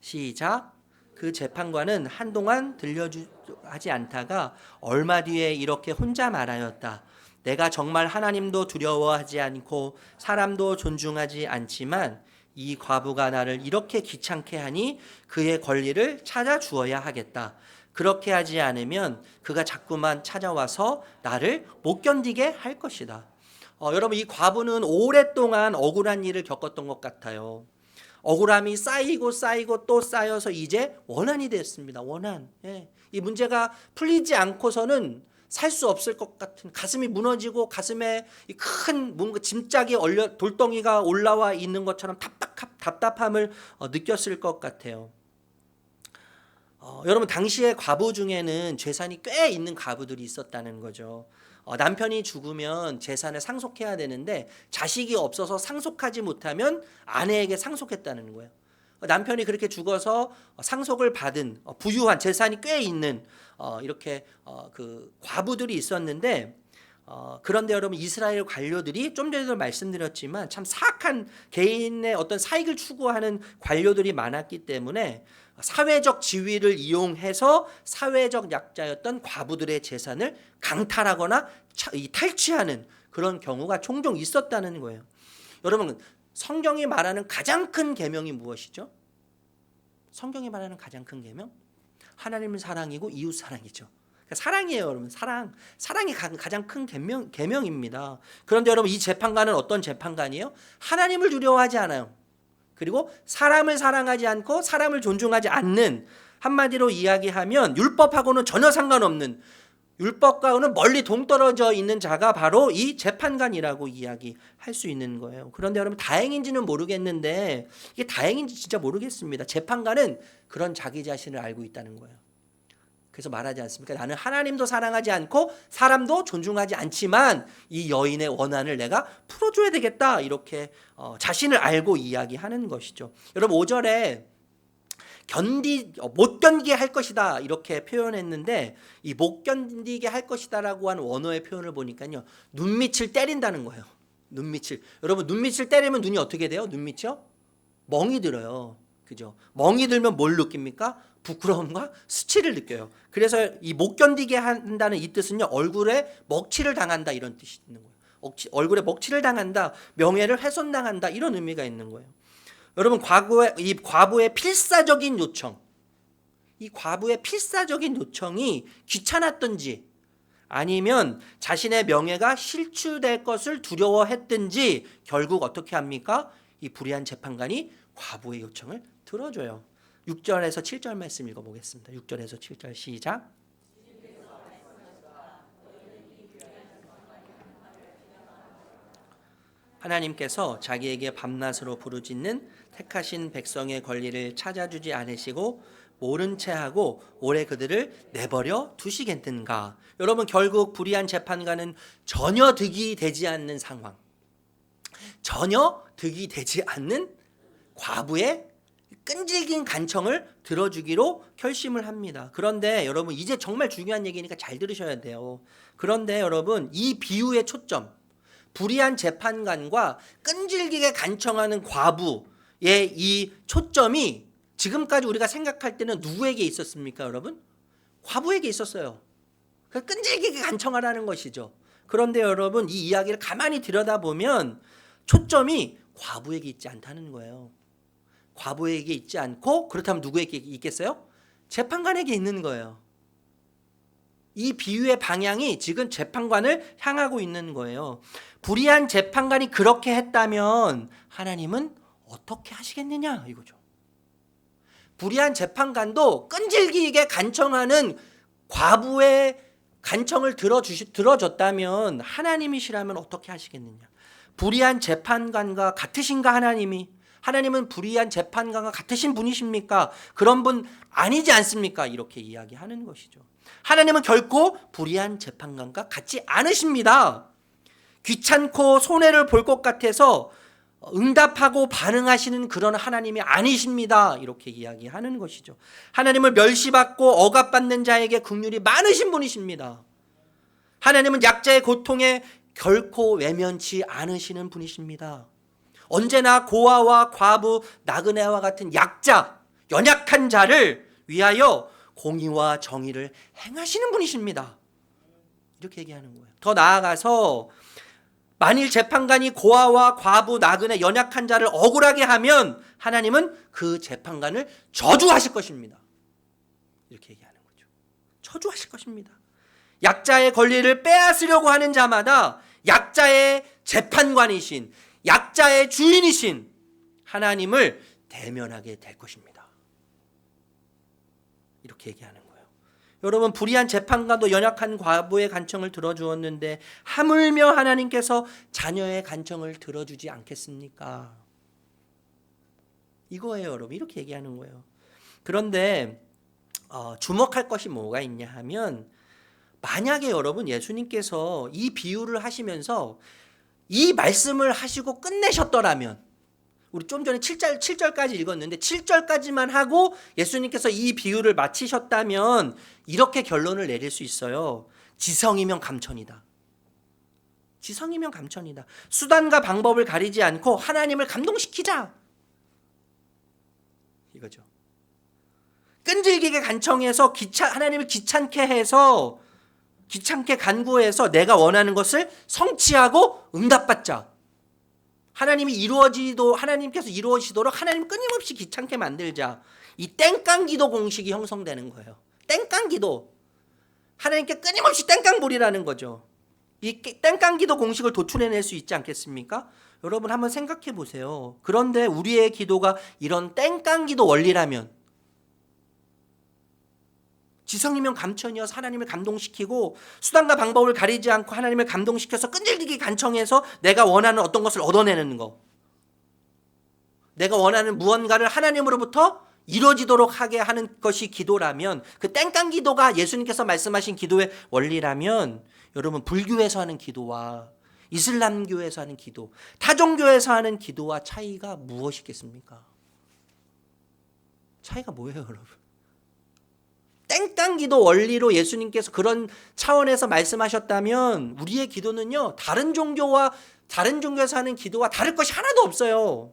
시작. 그 재판관은 한동안 들려주지 않다가 얼마 뒤에 이렇게 혼자 말하였다. 내가 정말 하나님도 두려워하지 않고 사람도 존중하지 않지만 이 과부가 나를 이렇게 귀찮게 하니 그의 권리를 찾아 주어야 하겠다. 그렇게 하지 않으면 그가 자꾸만 찾아와서 나를 못 견디게 할 것이다. 여러분, 이 과부는 오랫동안 억울한 일을 겪었던 것 같아요. 억울함이 쌓이고 쌓이고 또 쌓여서 이제 원한이 됐습니다. 원한. 예. 이 문제가 풀리지 않고서는 살 수 없을 것 같은, 가슴이 무너지고 가슴에 큰 뭔가 짐짝이 돌덩이가 올라와 있는 것처럼 답답함을 느꼈을 것 같아요. 여러분, 당시의 과부 중에는 재산이 꽤 있는 과부들이 있었다는 거죠. 남편이 죽으면 재산을 상속해야 되는데 자식이 없어서 상속하지 못하면 아내에게 상속했다는 거예요. 남편이 그렇게 죽어서 상속을 받은 부유한 재산이 꽤 있는 이렇게 그 과부들이 있었는데, 그런데 여러분, 이스라엘 관료들이 좀 전에도 말씀드렸지만 참 사악한 개인의 어떤 사익을 추구하는 관료들이 많았기 때문에 사회적 지위를 이용해서 사회적 약자였던 과부들의 재산을 강탈하거나 탈취하는 그런 경우가 종종 있었다는 거예요. 여러분, 성경이 말하는 가장 큰 계명이 무엇이죠? 성경이 말하는 가장 큰 계명? 하나님의 사랑이고 이웃 사랑이죠. 그러니까 사랑이에요, 여러분. 사랑이 가장 큰 계명입니다. 그런데 여러분, 이 재판관은 어떤 재판관이에요? 하나님을 두려워하지 않아요. 그리고 사람을 사랑하지 않고 사람을 존중하지 않는, 한마디로 이야기하면 율법하고는 전혀 상관없는, 율법과는 멀리 동떨어져 있는 자가 바로 이 재판관이라고 이야기할 수 있는 거예요. 그런데 여러분, 다행인지는 모르겠는데, 이게 다행인지 진짜 모르겠습니다. 재판관은 그런 자기 자신을 알고 있다는 거예요. 그래서 말하지 않습니까? 나는 하나님도 사랑하지 않고 사람도 존중하지 않지만 이 여인의 원한을 내가 풀어줘야 되겠다, 이렇게 자신을 알고 이야기하는 것이죠. 여러분, 5절에 못 견디게 할 것이다, 이렇게 표현했는데, 이 못 견디게 할 것이다라고 하는 원어의 표현을 보니까요, 눈밑을 때린다는 거예요. 여러분, 눈밑을 때리면 눈이 어떻게 돼요? 눈밑이요? 멍이 들어요. 그죠? 멍이 들면 뭘 느낍니까? 부끄러움과 수치를 느껴요. 그래서 이 못 견디게 한다는 이 뜻은요, 얼굴에 먹칠을 당한다, 이런 뜻이 있는 거예요. 얼굴에 먹칠을 당한다, 명예를 훼손당한다, 이런 의미가 있는 거예요. 여러분, 이 과부의 필사적인 요청, 이 과부의 필사적인 요청이 귀찮았던지 아니면 자신의 명예가 실추될 것을 두려워했든지 결국 어떻게 합니까? 이 불의한 재판관이 과부의 요청을 들어줘요. 6절에서 7절 말씀 읽어보겠습니다. 6절에서 7절 시작. 하나님께서 자기에게 밤낮으로 부르짖는 택하신 백성의 권리를 찾아주지 않으시고 모른 채 하고 오래 그들을 내버려 두시겠는가. 여러분, 결국 불의한 재판관은 전혀 득이 되지 않는 상황, 전혀 득이 되지 않는 과부의 끈질긴 간청을 들어주기로 결심을 합니다. 그런데 여러분, 이제 정말 중요한 얘기니까 잘 들으셔야 돼요. 그런데 여러분, 이 비유의 초점, 불의한 재판관과 끈질기게 간청하는 과부의 이 초점이 지금까지 우리가 생각할 때는 누구에게 있었습니까, 여러분? 과부에게 있었어요. 끈질기게 간청하라는 것이죠. 그런데 여러분, 이 이야기를 가만히 들여다보면 초점이 과부에게 있지 않다는 거예요. 과부에게 있지 않고, 그렇다면 누구에게 있겠어요? 재판관에게 있는 거예요. 이 비유의 방향이 지금 재판관을 향하고 있는 거예요. 불의한 재판관이 그렇게 했다면 하나님은 어떻게 하시겠느냐, 이거죠. 불의한 재판관도 끈질기게 간청하는 과부의 간청을 들어줬다면 하나님이시라면 어떻게 하시겠느냐. 불의한 재판관과 같으신가, 하나님이? 하나님은 불의한 재판관과 같으신 분이십니까? 그런 분 아니지 않습니까? 이렇게 이야기하는 것이죠. 하나님은 결코 불의한 재판관과 같지 않으십니다. 귀찮고 손해를 볼 것 같아서 응답하고 반응하시는 그런 하나님이 아니십니다. 이렇게 이야기하는 것이죠. 하나님은 멸시받고 억압받는 자에게 긍휼이 많으신 분이십니다. 하나님은 약자의 고통에 결코 외면치 않으시는 분이십니다. 언제나 고아와 과부, 나그네와 같은 약자, 연약한 자를 위하여 공의와 정의를 행하시는 분이십니다. 이렇게 얘기하는 거예요. 더 나아가서 만일 재판관이 고아와 과부, 나그네, 연약한 자를 억울하게 하면 하나님은 그 재판관을 저주하실 것입니다. 이렇게 얘기하는 거죠. 저주하실 것입니다. 약자의 권리를 빼앗으려고 하는 자마다 약자의 재판관이신, 약자의 주인이신 하나님을 대면하게 될 것입니다. 이렇게 얘기하는 거예요. 여러분, 불의한 재판관도 연약한 과부의 간청을 들어주었는데 하물며 하나님께서 자녀의 간청을 들어주지 않겠습니까? 이거예요, 여러분. 이렇게 얘기하는 거예요. 그런데 주목할 것이 뭐가 있냐 하면, 만약에 여러분 예수님께서 이 비유를 하시면서 이 말씀을 하시고 끝내셨더라면, 우리 좀 전에 7절까지 읽었는데 7절까지만 하고 예수님께서 이 비유를 마치셨다면 이렇게 결론을 내릴 수 있어요. 지성이면 감천이다. 지성이면 감천이다. 수단과 방법을 가리지 않고 하나님을 감동시키자, 이거죠. 끈질기게 간청해서 하나님을 귀찮게 해서, 귀찮게 간구해서 내가 원하는 것을 성취하고 응답받자. 하나님께서 이루어지도록 하나님 끊임없이 귀찮게 만들자. 이 땡깡기도 공식이 형성되는 거예요. 땡깡기도. 하나님께 끊임없이 땡깡 부리라는 거죠. 이 땡깡기도 공식을 도출해낼 수 있지 않겠습니까? 여러분 한번 생각해 보세요. 그런데 우리의 기도가 이런 땡깡기도 원리라면, 지성이면 감천이어서 하나님을 감동시키고 수단과 방법을 가리지 않고 하나님을 감동시켜서 끈질기게 간청해서 내가 원하는 어떤 것을 얻어내는 거, 내가 원하는 무언가를 하나님으로부터 이루어지도록 하게 하는 것이 기도라면, 그 땡깡 기도가 예수님께서 말씀하신 기도의 원리라면, 여러분 불교에서 하는 기도와 이슬람교에서 하는 기도, 타종교에서 하는 기도와 차이가 무엇이겠습니까? 차이가 뭐예요, 여러분? 땡깡기도 원리로 예수님께서 그런 차원에서 말씀하셨다면 우리의 기도는요, 다른 종교에서 하는 기도와 다를 것이 하나도 없어요.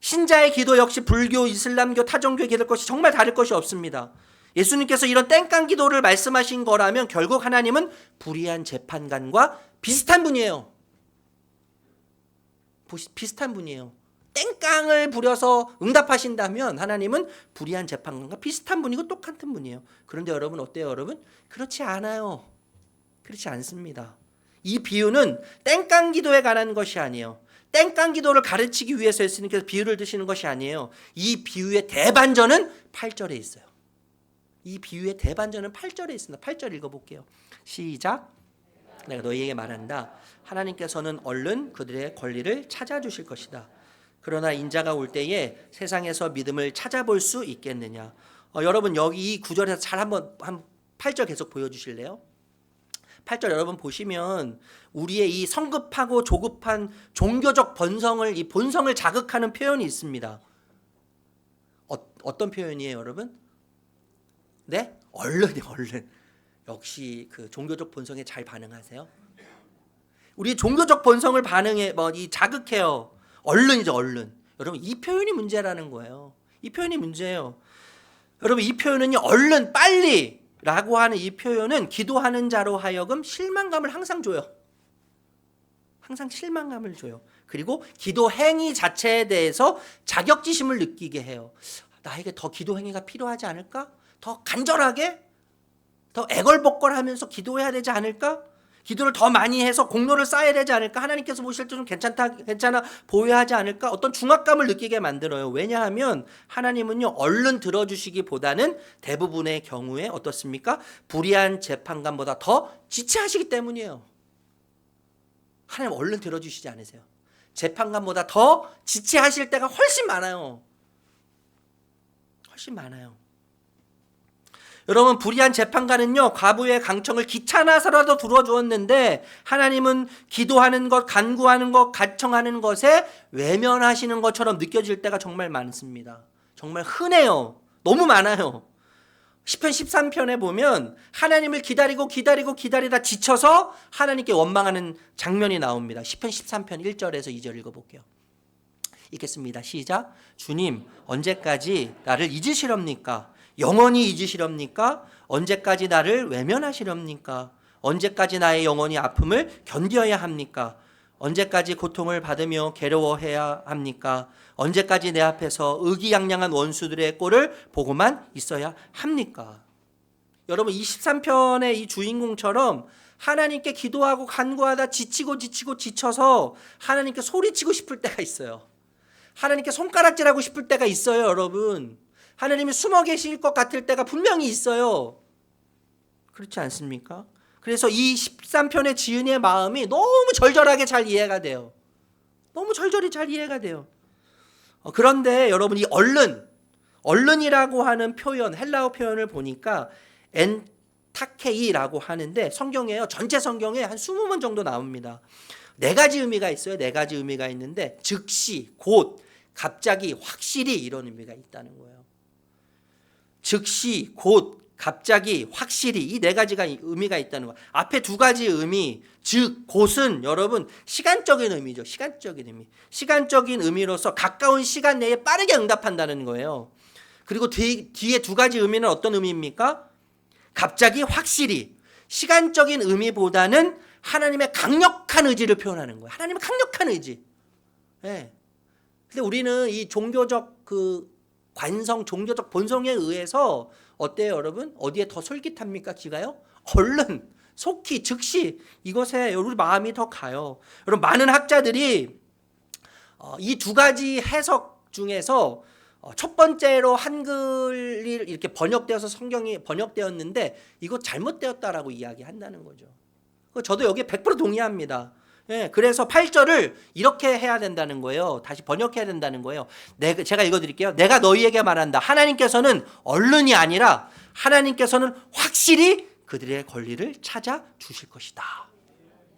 신자의 기도 역시 불교, 이슬람교, 타종교의 기도일 것이 정말 다를 것이 없습니다. 예수님께서 이런 땡깡 기도를 말씀하신 거라면 결국 하나님은 불의한 재판관과 비슷한 분이에요. 비슷한 분이에요. 땡깡을 부려서 응답하신다면 하나님은 불의한 재판관과 비슷한 분이고 똑같은 분이에요. 그런데 여러분 어때요, 여러분? 그렇지 않아요. 그렇지 않습니다. 이 비유는 땡깡 기도에 관한 것이 아니에요. 땡깡 기도를 가르치기 위해서 예수님께서 비유를 드시는 것이 아니에요. 이 비유의 대반전은 8절에 있어요. 이 비유의 대반전은 8절에 있습니다. 8절 읽어볼게요. 시작. 내가 너희에게 말한다. 하나님께서는 얼른 그들의 권리를 찾아주실 것이다. 그러나 인자가 올 때에 세상에서 믿음을 찾아볼 수 있겠느냐. 여러분 여기 이 구절에서 잘 한번 8절 계속 보여주실래요? 8절 여러분 보시면 우리의 이 성급하고 조급한 종교적 이 본성을 자극하는 표현이 있습니다. 어떤 표현이에요, 여러분? 네? 얼른. 역시 그 종교적 본성에 잘 반응하세요. 우리 종교적 본성을 자극해요. 얼른이죠, 얼른. 여러분 이 표현이 문제라는 거예요. 이 표현이 문제예요. 여러분 이 표현은요, 얼른, 빨리 라고 하는 이 표현은 기도하는 자로 하여금 실망감을 항상 줘요. 항상 실망감을 줘요. 그리고 기도 행위 자체에 대해서 자격지심을 느끼게 해요. 나에게 더 기도 행위가 필요하지 않을까? 더 간절하게? 더 애걸복걸하면서 기도해야 되지 않을까? 기도를 더 많이 해서 공로를 쌓아야 되지 않을까? 하나님께서 보실 때 좀 괜찮아 보여야 하지 않을까? 어떤 중압감을 느끼게 만들어요. 왜냐하면 하나님은요, 얼른 들어주시기보다는 대부분의 경우에 어떻습니까? 불의한 재판관보다 더 지체하시기 때문이에요. 하나님 얼른 들어주시지 않으세요. 재판관보다 더 지체하실 때가 훨씬 많아요. 훨씬 많아요. 여러분 불의한 재판관은요, 과부의 강청을 귀찮아서라도 들어주었는데 하나님은 기도하는 것, 간구하는 것, 간청하는 것에 외면하시는 것처럼 느껴질 때가 정말 많습니다. 정말 흔해요. 너무 많아요. 시편 13편에 보면 하나님을 기다리다 지쳐서 하나님께 원망하는 장면이 나옵니다. 시편 13편 1절에서 2절 읽어볼게요. 읽겠습니다. 시작. 주님 언제까지 나를 잊으시렵니까? 영원히 잊으시렵니까? 언제까지 나를 외면하시렵니까? 언제까지 나의 영혼이 아픔을 견뎌야 합니까? 언제까지 고통을 받으며 괴로워해야 합니까? 언제까지 내 앞에서 의기양양한 원수들의 꼴을 보고만 있어야 합니까? 여러분 23편의 이 주인공처럼 하나님께 기도하고 간구하다 지쳐서 하나님께 소리치고 싶을 때가 있어요. 하나님께 손가락질하고 싶을 때가 있어요, 여러분. 하나님이 숨어 계실 것 같을 때가 분명히 있어요. 그렇지 않습니까? 그래서 이 13편의 지은이의 마음이 너무 절절하게 잘 이해가 돼요. 너무 절절히 잘 이해가 돼요. 그런데 여러분, 이 얼른이라고 하는 표현, 헬라어 표현을 보니까 엔타케이라고 하는데 성경에요. 전체 성경에 한 20번 정도 나옵니다. 네 가지 의미가 있어요. 네 가지 의미가 있는데 즉시, 곧, 갑자기, 확실히 이런 의미가 있다는 거예요. 즉시, 곧, 갑자기, 확실히 이 네 가지가 의미가 있다는 거예요. 앞에 두 가지 의미, 즉, 곧은 여러분 시간적인 의미죠. 시간적인 의미. 시간적인 의미로서 가까운 시간 내에 빠르게 응답한다는 거예요. 그리고 뒤에 두 가지 의미는 어떤 의미입니까? 갑자기, 확실히. 시간적인 의미보다는 하나님의 강력한 의지를 표현하는 거예요. 하나님의 강력한 의지. 예. 근데 우리는 이 종교적 관성, 종교적 본성에 의해서 어때요, 여러분? 어디에 더 솔깃합니까, 기가요? 얼른, 속히, 즉시 이것에 우리 마음이 더 가요. 여러분, 많은 학자들이 이 두 가지 해석 중에서 첫 번째로 한글이 이렇게 번역되어서 성경이 번역되었는데 이거 잘못되었다라고 이야기한다는 거죠. 저도 여기에 100% 동의합니다. 예, 그래서 8절을 이렇게 해야 된다는 거예요. 다시 번역해야 된다는 거예요. 제가 읽어드릴게요. 내가 너희에게 말한다. 하나님께서는 얼른이 아니라 하나님께서는 확실히 그들의 권리를 찾아 주실 것이다.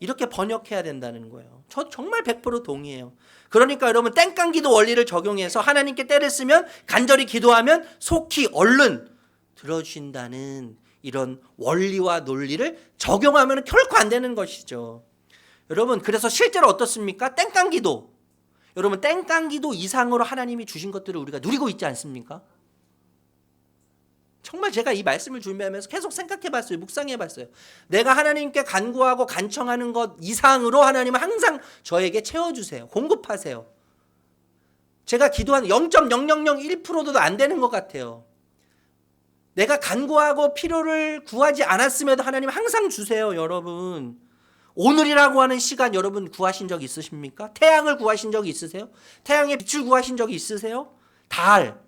이렇게 번역해야 된다는 거예요. 저 정말 100% 동의해요. 그러니까 여러분, 땡깡기도 원리를 적용해서 하나님께 때를 쓰면 간절히 기도하면 속히 얼른 들어주신다는 이런 원리와 논리를 적용하면 결코 안 되는 것이죠. 여러분, 그래서 실제로 어떻습니까? 땡깡기도. 여러분, 땡깡기도 이상으로 하나님이 주신 것들을 우리가 누리고 있지 않습니까? 정말 제가 이 말씀을 준비하면서 계속 생각해봤어요. 묵상해봤어요. 내가 하나님께 간구하고 간청하는 것 이상으로 하나님은 항상 저에게 채워주세요. 공급하세요. 제가 기도한 0.0001%도 안 되는 것 같아요. 내가 간구하고 필요를 구하지 않았음에도 하나님은 항상 주세요, 여러분. 오늘이라고 하는 시간 여러분 구하신 적 있으십니까? 태양을 구하신 적이 있으세요? 태양의 빛을 구하신 적이 있으세요? 달,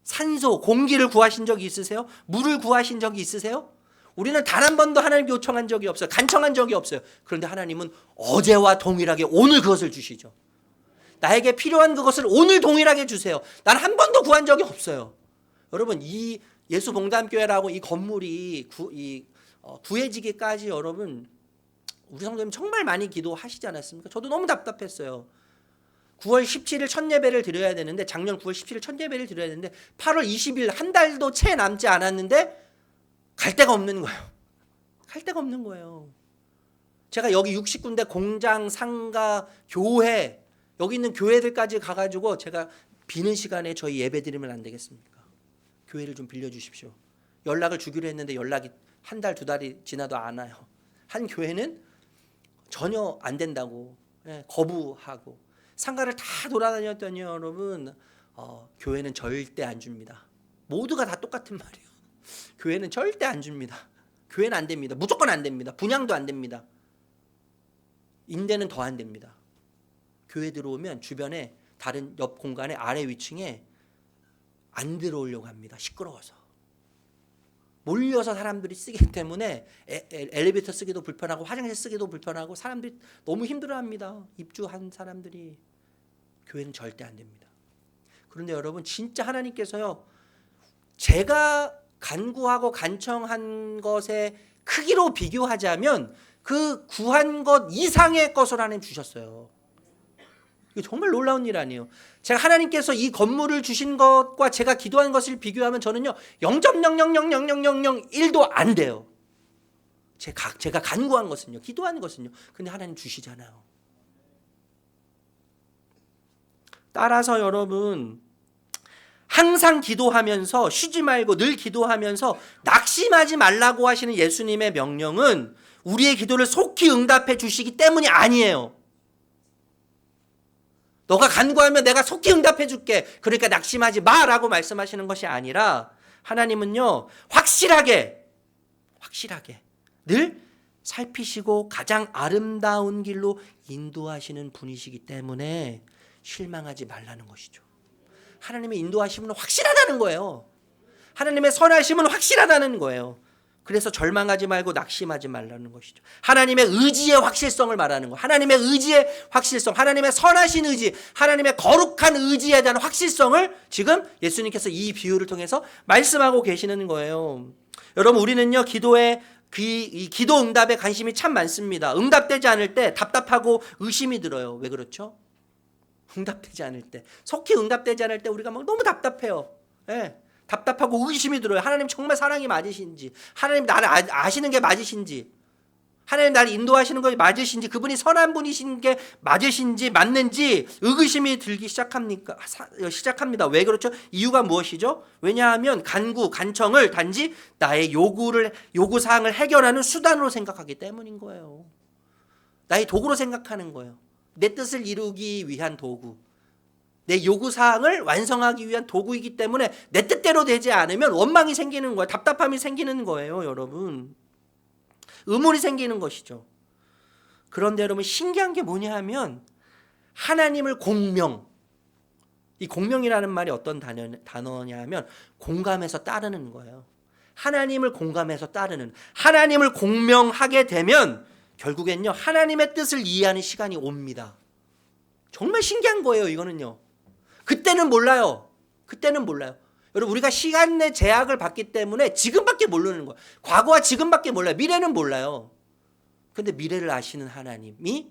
산소, 공기를 구하신 적이 있으세요? 물을 구하신 적이 있으세요? 우리는 단 한 번도 하나님께 요청한 적이 없어요. 간청한 적이 없어요. 그런데 하나님은 어제와 동일하게 오늘 그것을 주시죠. 나에게 필요한 그것을 오늘 동일하게 주세요. 난 한 번도 구한 적이 없어요. 여러분, 이 예수봉담교회라고 이 건물이 구해지기까지 여러분 우리 성도님 정말 많이 기도하시지 않았습니까? 저도 너무 답답했어요. 9월 17일 첫 예배를 드려야 되는데, 작년 9월 17일 첫 예배를 드려야 되는데 8월 20일 한 달도 채 남지 않았는데 갈 데가 없는 거예요. 갈 데가 없는 거예요. 제가 여기 60군데 공장, 상가, 교회, 여기 있는 교회들까지 가가지고 제가 비는 시간에 저희 예배 드리면 안 되겠습니까? 교회를 좀 빌려주십시오. 연락을 주기로 했는데 연락이 한 달, 두 달이 지나도 안 와요. 한 교회는 전혀 안 된다고 거부하고, 상가를 다 돌아다녔더니 여러분 교회는 절대 안 줍니다. 모두가 다 똑같은 말이에요. 교회는 절대 안 줍니다. 교회는 안 됩니다. 무조건 안 됩니다. 분양도 안 됩니다. 임대는 더 안 됩니다. 교회 들어오면 주변에 다른 옆 공간에 아래 위층에 안 들어오려고 합니다. 시끄러워서. 몰려서 사람들이 쓰기 때문에 엘리베이터 쓰기도 불편하고 화장실 쓰기도 불편하고 사람들이 너무 힘들어합니다. 입주한 사람들이. 교회는 절대 안 됩니다. 그런데 여러분, 진짜 하나님께서요, 제가 간구하고 간청한 것의 크기로 비교하자면 그 구한 것 이상의 것을 하나님 주셨어요. 이거 정말 놀라운 일 아니에요. 제가 하나님께서 이 건물을 주신 것과 제가 기도한 것을 비교하면 저는요 0.00000001도 안 돼요. 제가 간구한 것은요, 기도한 것은요. 근데 하나님 주시잖아요. 따라서 여러분, 항상 기도하면서 쉬지 말고 늘 기도하면서 낙심하지 말라고 하시는 예수님의 명령은 우리의 기도를 속히 응답해 주시기 때문이 아니에요. 너가 간구하면 내가 속히 응답해 줄게, 그러니까 낙심하지 마라고 말씀하시는 것이 아니라, 하나님은요 확실하게 늘 살피시고 가장 아름다운 길로 인도하시는 분이시기 때문에 실망하지 말라는 것이죠. 하나님의 인도하심은 확실하다는 거예요. 하나님의 선하심은 확실하다는 거예요. 그래서 절망하지 말고 낙심하지 말라는 것이죠. 하나님의 의지의 확실성을 말하는 거예요. 하나님의 의지의 확실성, 하나님의 선하신 의지, 하나님의 거룩한 의지에 대한 확실성을 지금 예수님께서 이 비유를 통해서 말씀하고 계시는 거예요. 여러분, 우리는요 기도에 이 기도 응답에 관심이 참 많습니다. 응답되지 않을 때 답답하고 의심이 들어요. 왜 그렇죠? 응답되지 않을 때, 속히 응답되지 않을 때 우리가 막 너무 답답해요. 예. 답답하고 의심이 들어요. 하나님 정말 사랑이 맞으신지, 하나님 나를 아시는 게 맞으신지, 하나님 나를 인도하시는 것이 맞으신지, 그분이 선한 분이신 게 맞으신지, 맞는지 의구심이 들기 시작합니다. 왜 그렇죠? 이유가 무엇이죠? 왜냐하면 간청을 단지 나의 요구사항을 해결하는 수단으로 생각하기 때문인 거예요. 나의 도구로 생각하는 거예요. 내 뜻을 이루기 위한 도구, 내 요구사항을 완성하기 위한 도구이기 때문에 내 뜻대로 되지 않으면 원망이 생기는 거예요. 답답함이 생기는 거예요, 여러분. 의문이 생기는 것이죠. 그런데 여러분, 신기한 게 뭐냐 하면 하나님을 이 공명이라는 말이 어떤 단어냐 하면 공감해서 따르는 거예요. 하나님을 공감해서 따르는, 하나님을 공명하게 되면 결국엔요 하나님의 뜻을 이해하는 시간이 옵니다. 정말 신기한 거예요. 이거는요, 그때는 몰라요. 여러분, 우리가 시간의 제약을 받기 때문에 지금밖에 모르는 거예요. 과거와 지금밖에 몰라요. 미래는 몰라요. 그런데 미래를 아시는 하나님이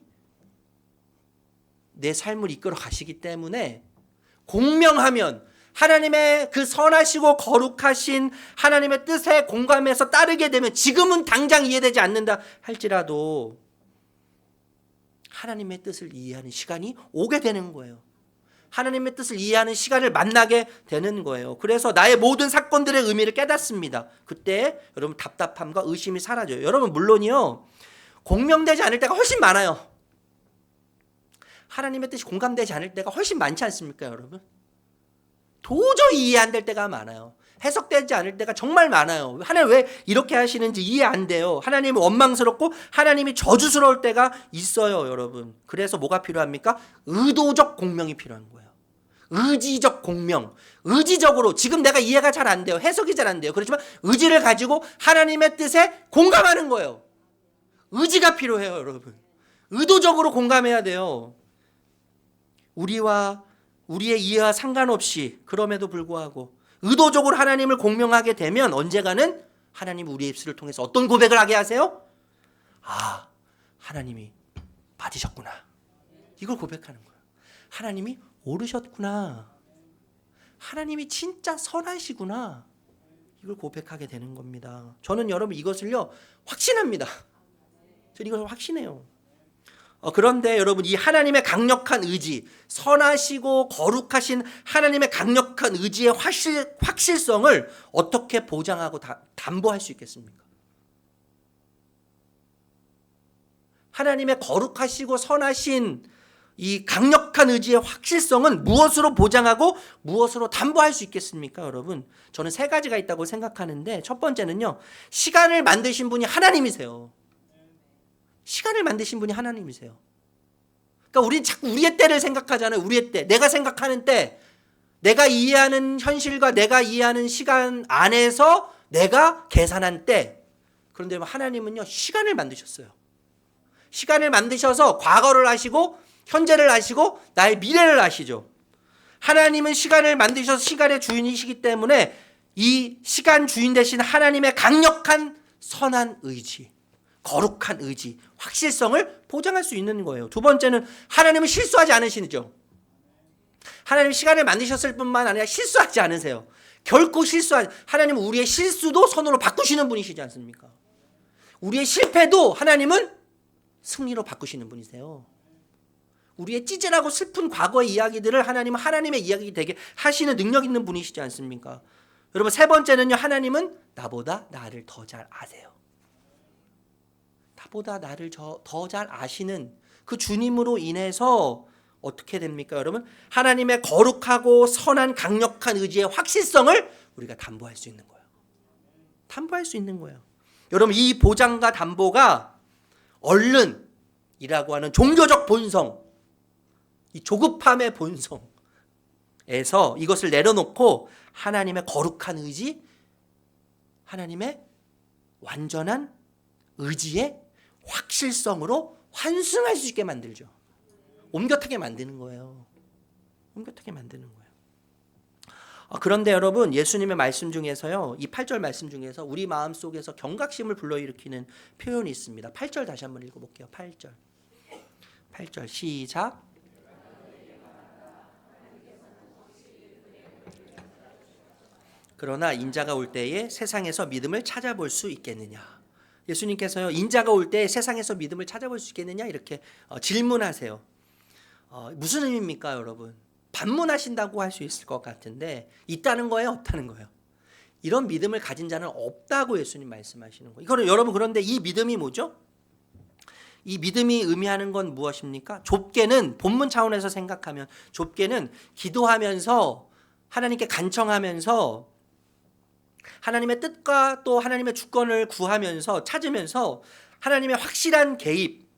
내 삶을 이끌어 가시기 때문에 공명하면, 하나님의 그 선하시고 거룩하신 하나님의 뜻에 공감해서 따르게 되면, 지금은 당장 이해되지 않는다 할지라도 하나님의 뜻을 이해하는 시간이 오게 되는 거예요. 하나님의 뜻을 이해하는 시간을 만나게 되는 거예요. 그래서 나의 모든 사건들의 의미를 깨닫습니다. 그때 여러분 답답함과 의심이 사라져요. 여러분, 물론이요 공명되지 않을 때가 훨씬 많아요. 하나님의 뜻이 공감되지 않을 때가 훨씬 많지 않습니까, 여러분? 도저히 이해 안 될 때가 많아요. 해석되지 않을 때가 정말 많아요. 하나님 왜 이렇게 하시는지 이해 안 돼요. 하나님이 원망스럽고 하나님이 저주스러울 때가 있어요, 여러분. 그래서 뭐가 필요합니까? 의도적 공명이 필요한 거예요. 의지적 공명. 의지적으로 지금 내가 이해가 잘 안 돼요. 해석이 잘 안 돼요. 그렇지만 의지를 가지고 하나님의 뜻에 공감하는 거예요. 의지가 필요해요, 여러분. 의도적으로 공감해야 돼요. 우리의 이해와 상관없이, 그럼에도 불구하고 의도적으로 하나님을 공명하게 되면 언젠가는 하나님 우리의 입술을 통해서 어떤 고백을 하게 하세요? 아, 하나님이 받으셨구나. 이걸 고백하는 거예요. 하나님이 오르셨구나. 하나님이 진짜 선하시구나. 이걸 고백하게 되는 겁니다. 저는 여러분 이것을요 확신합니다. 저는 이것을 확신해요. 그런데 여러분, 이 하나님의 강력한 의지, 선하시고 거룩하신 하나님의 강력한 의지의 확실성을 어떻게 보장하고 담보할 수 있겠습니까? 하나님의 거룩하시고 선하신 이 강력한 의지의 확실성은 무엇으로 보장하고 무엇으로 담보할 수 있겠습니까, 여러분? 저는 세 가지가 있다고 생각하는데, 첫 번째는요, 시간을 만드신 분이 하나님이세요. 시간을 만드신 분이 하나님이세요. 그러니까 우리는 자꾸 우리의 때를 생각하잖아요. 우리의 때, 내가 생각하는 때, 내가 이해하는 현실과 내가 이해하는 시간 안에서 내가 계산한 때. 그런데 하나님은요 시간을 만드셨어요. 시간을 만드셔서 과거를 아시고 현재를 아시고 나의 미래를 아시죠. 하나님은 시간을 만드셔서 시간의 주인이시기 때문에 이 시간 주인 되신 하나님의 강력한 선한 의지, 거룩한 의지, 확실성을 보장할 수 있는 거예요. 두 번째는 하나님은 실수하지 않으시죠. 하나님 시간을 만드셨을 뿐만 아니라 실수하지 않으세요. 결코 하나님은 우리의 실수도 선으로 바꾸시는 분이시지 않습니까? 우리의 실패도 하나님은 승리로 바꾸시는 분이세요. 우리의 찌질하고 슬픈 과거의 이야기들을 하나님은 하나님의 이야기 되게 하시는 능력 있는 분이시지 않습니까? 여러분, 세 번째는요, 하나님은 나보다 나를 더 잘 아세요. 나보다 나를 더 잘 아시는 그 주님으로 인해서 어떻게 됩니까, 여러분? 하나님의 거룩하고 선한 강력한 의지의 확실성을 우리가 담보할 수 있는 거예요. 담보할 수 있는 거예요. 여러분, 이 보장과 담보가 얼른이라고 하는 종교적 본성, 이 조급함의 본성에서 이것을 내려놓고 하나님의 거룩한 의지, 하나님의 완전한 의지의 확실성으로 환승할 수 있게 만들죠. 옴겨타게 만드는 거예요. 옴겨타게 만드는 거예요. 그런데 여러분, 예수님의 말씀 중에서요, 이 8절 말씀 중에서 우리 마음 속에서 경각심을 불러일으키는 표현이 있습니다. 8절 다시 한번 읽어볼게요. 8절 시작. 그러나 인자가 올 때에 세상에서 믿음을 찾아볼 수 있겠느냐. 예수님께서요, 인자가 올 때 세상에서 믿음을 찾아볼 수 있겠느냐 이렇게 질문하세요. 무슨 의미입니까, 여러분? 반문하신다고 할 수 있을 것 같은데 있다는 거예요, 없다는 거예요? 이런 믿음을 가진 자는 없다고 예수님 말씀하시는 거예요. 이거는 여러분, 그런데 이 믿음이 뭐죠? 이 믿음이 의미하는 건 무엇입니까? 좁게는 본문 차원에서 생각하면 좁게는 기도하면서 하나님께 간청하면서 하나님의 뜻과 또 하나님의 주권을 구하면서 찾으면서 하나님의 확실한 개입,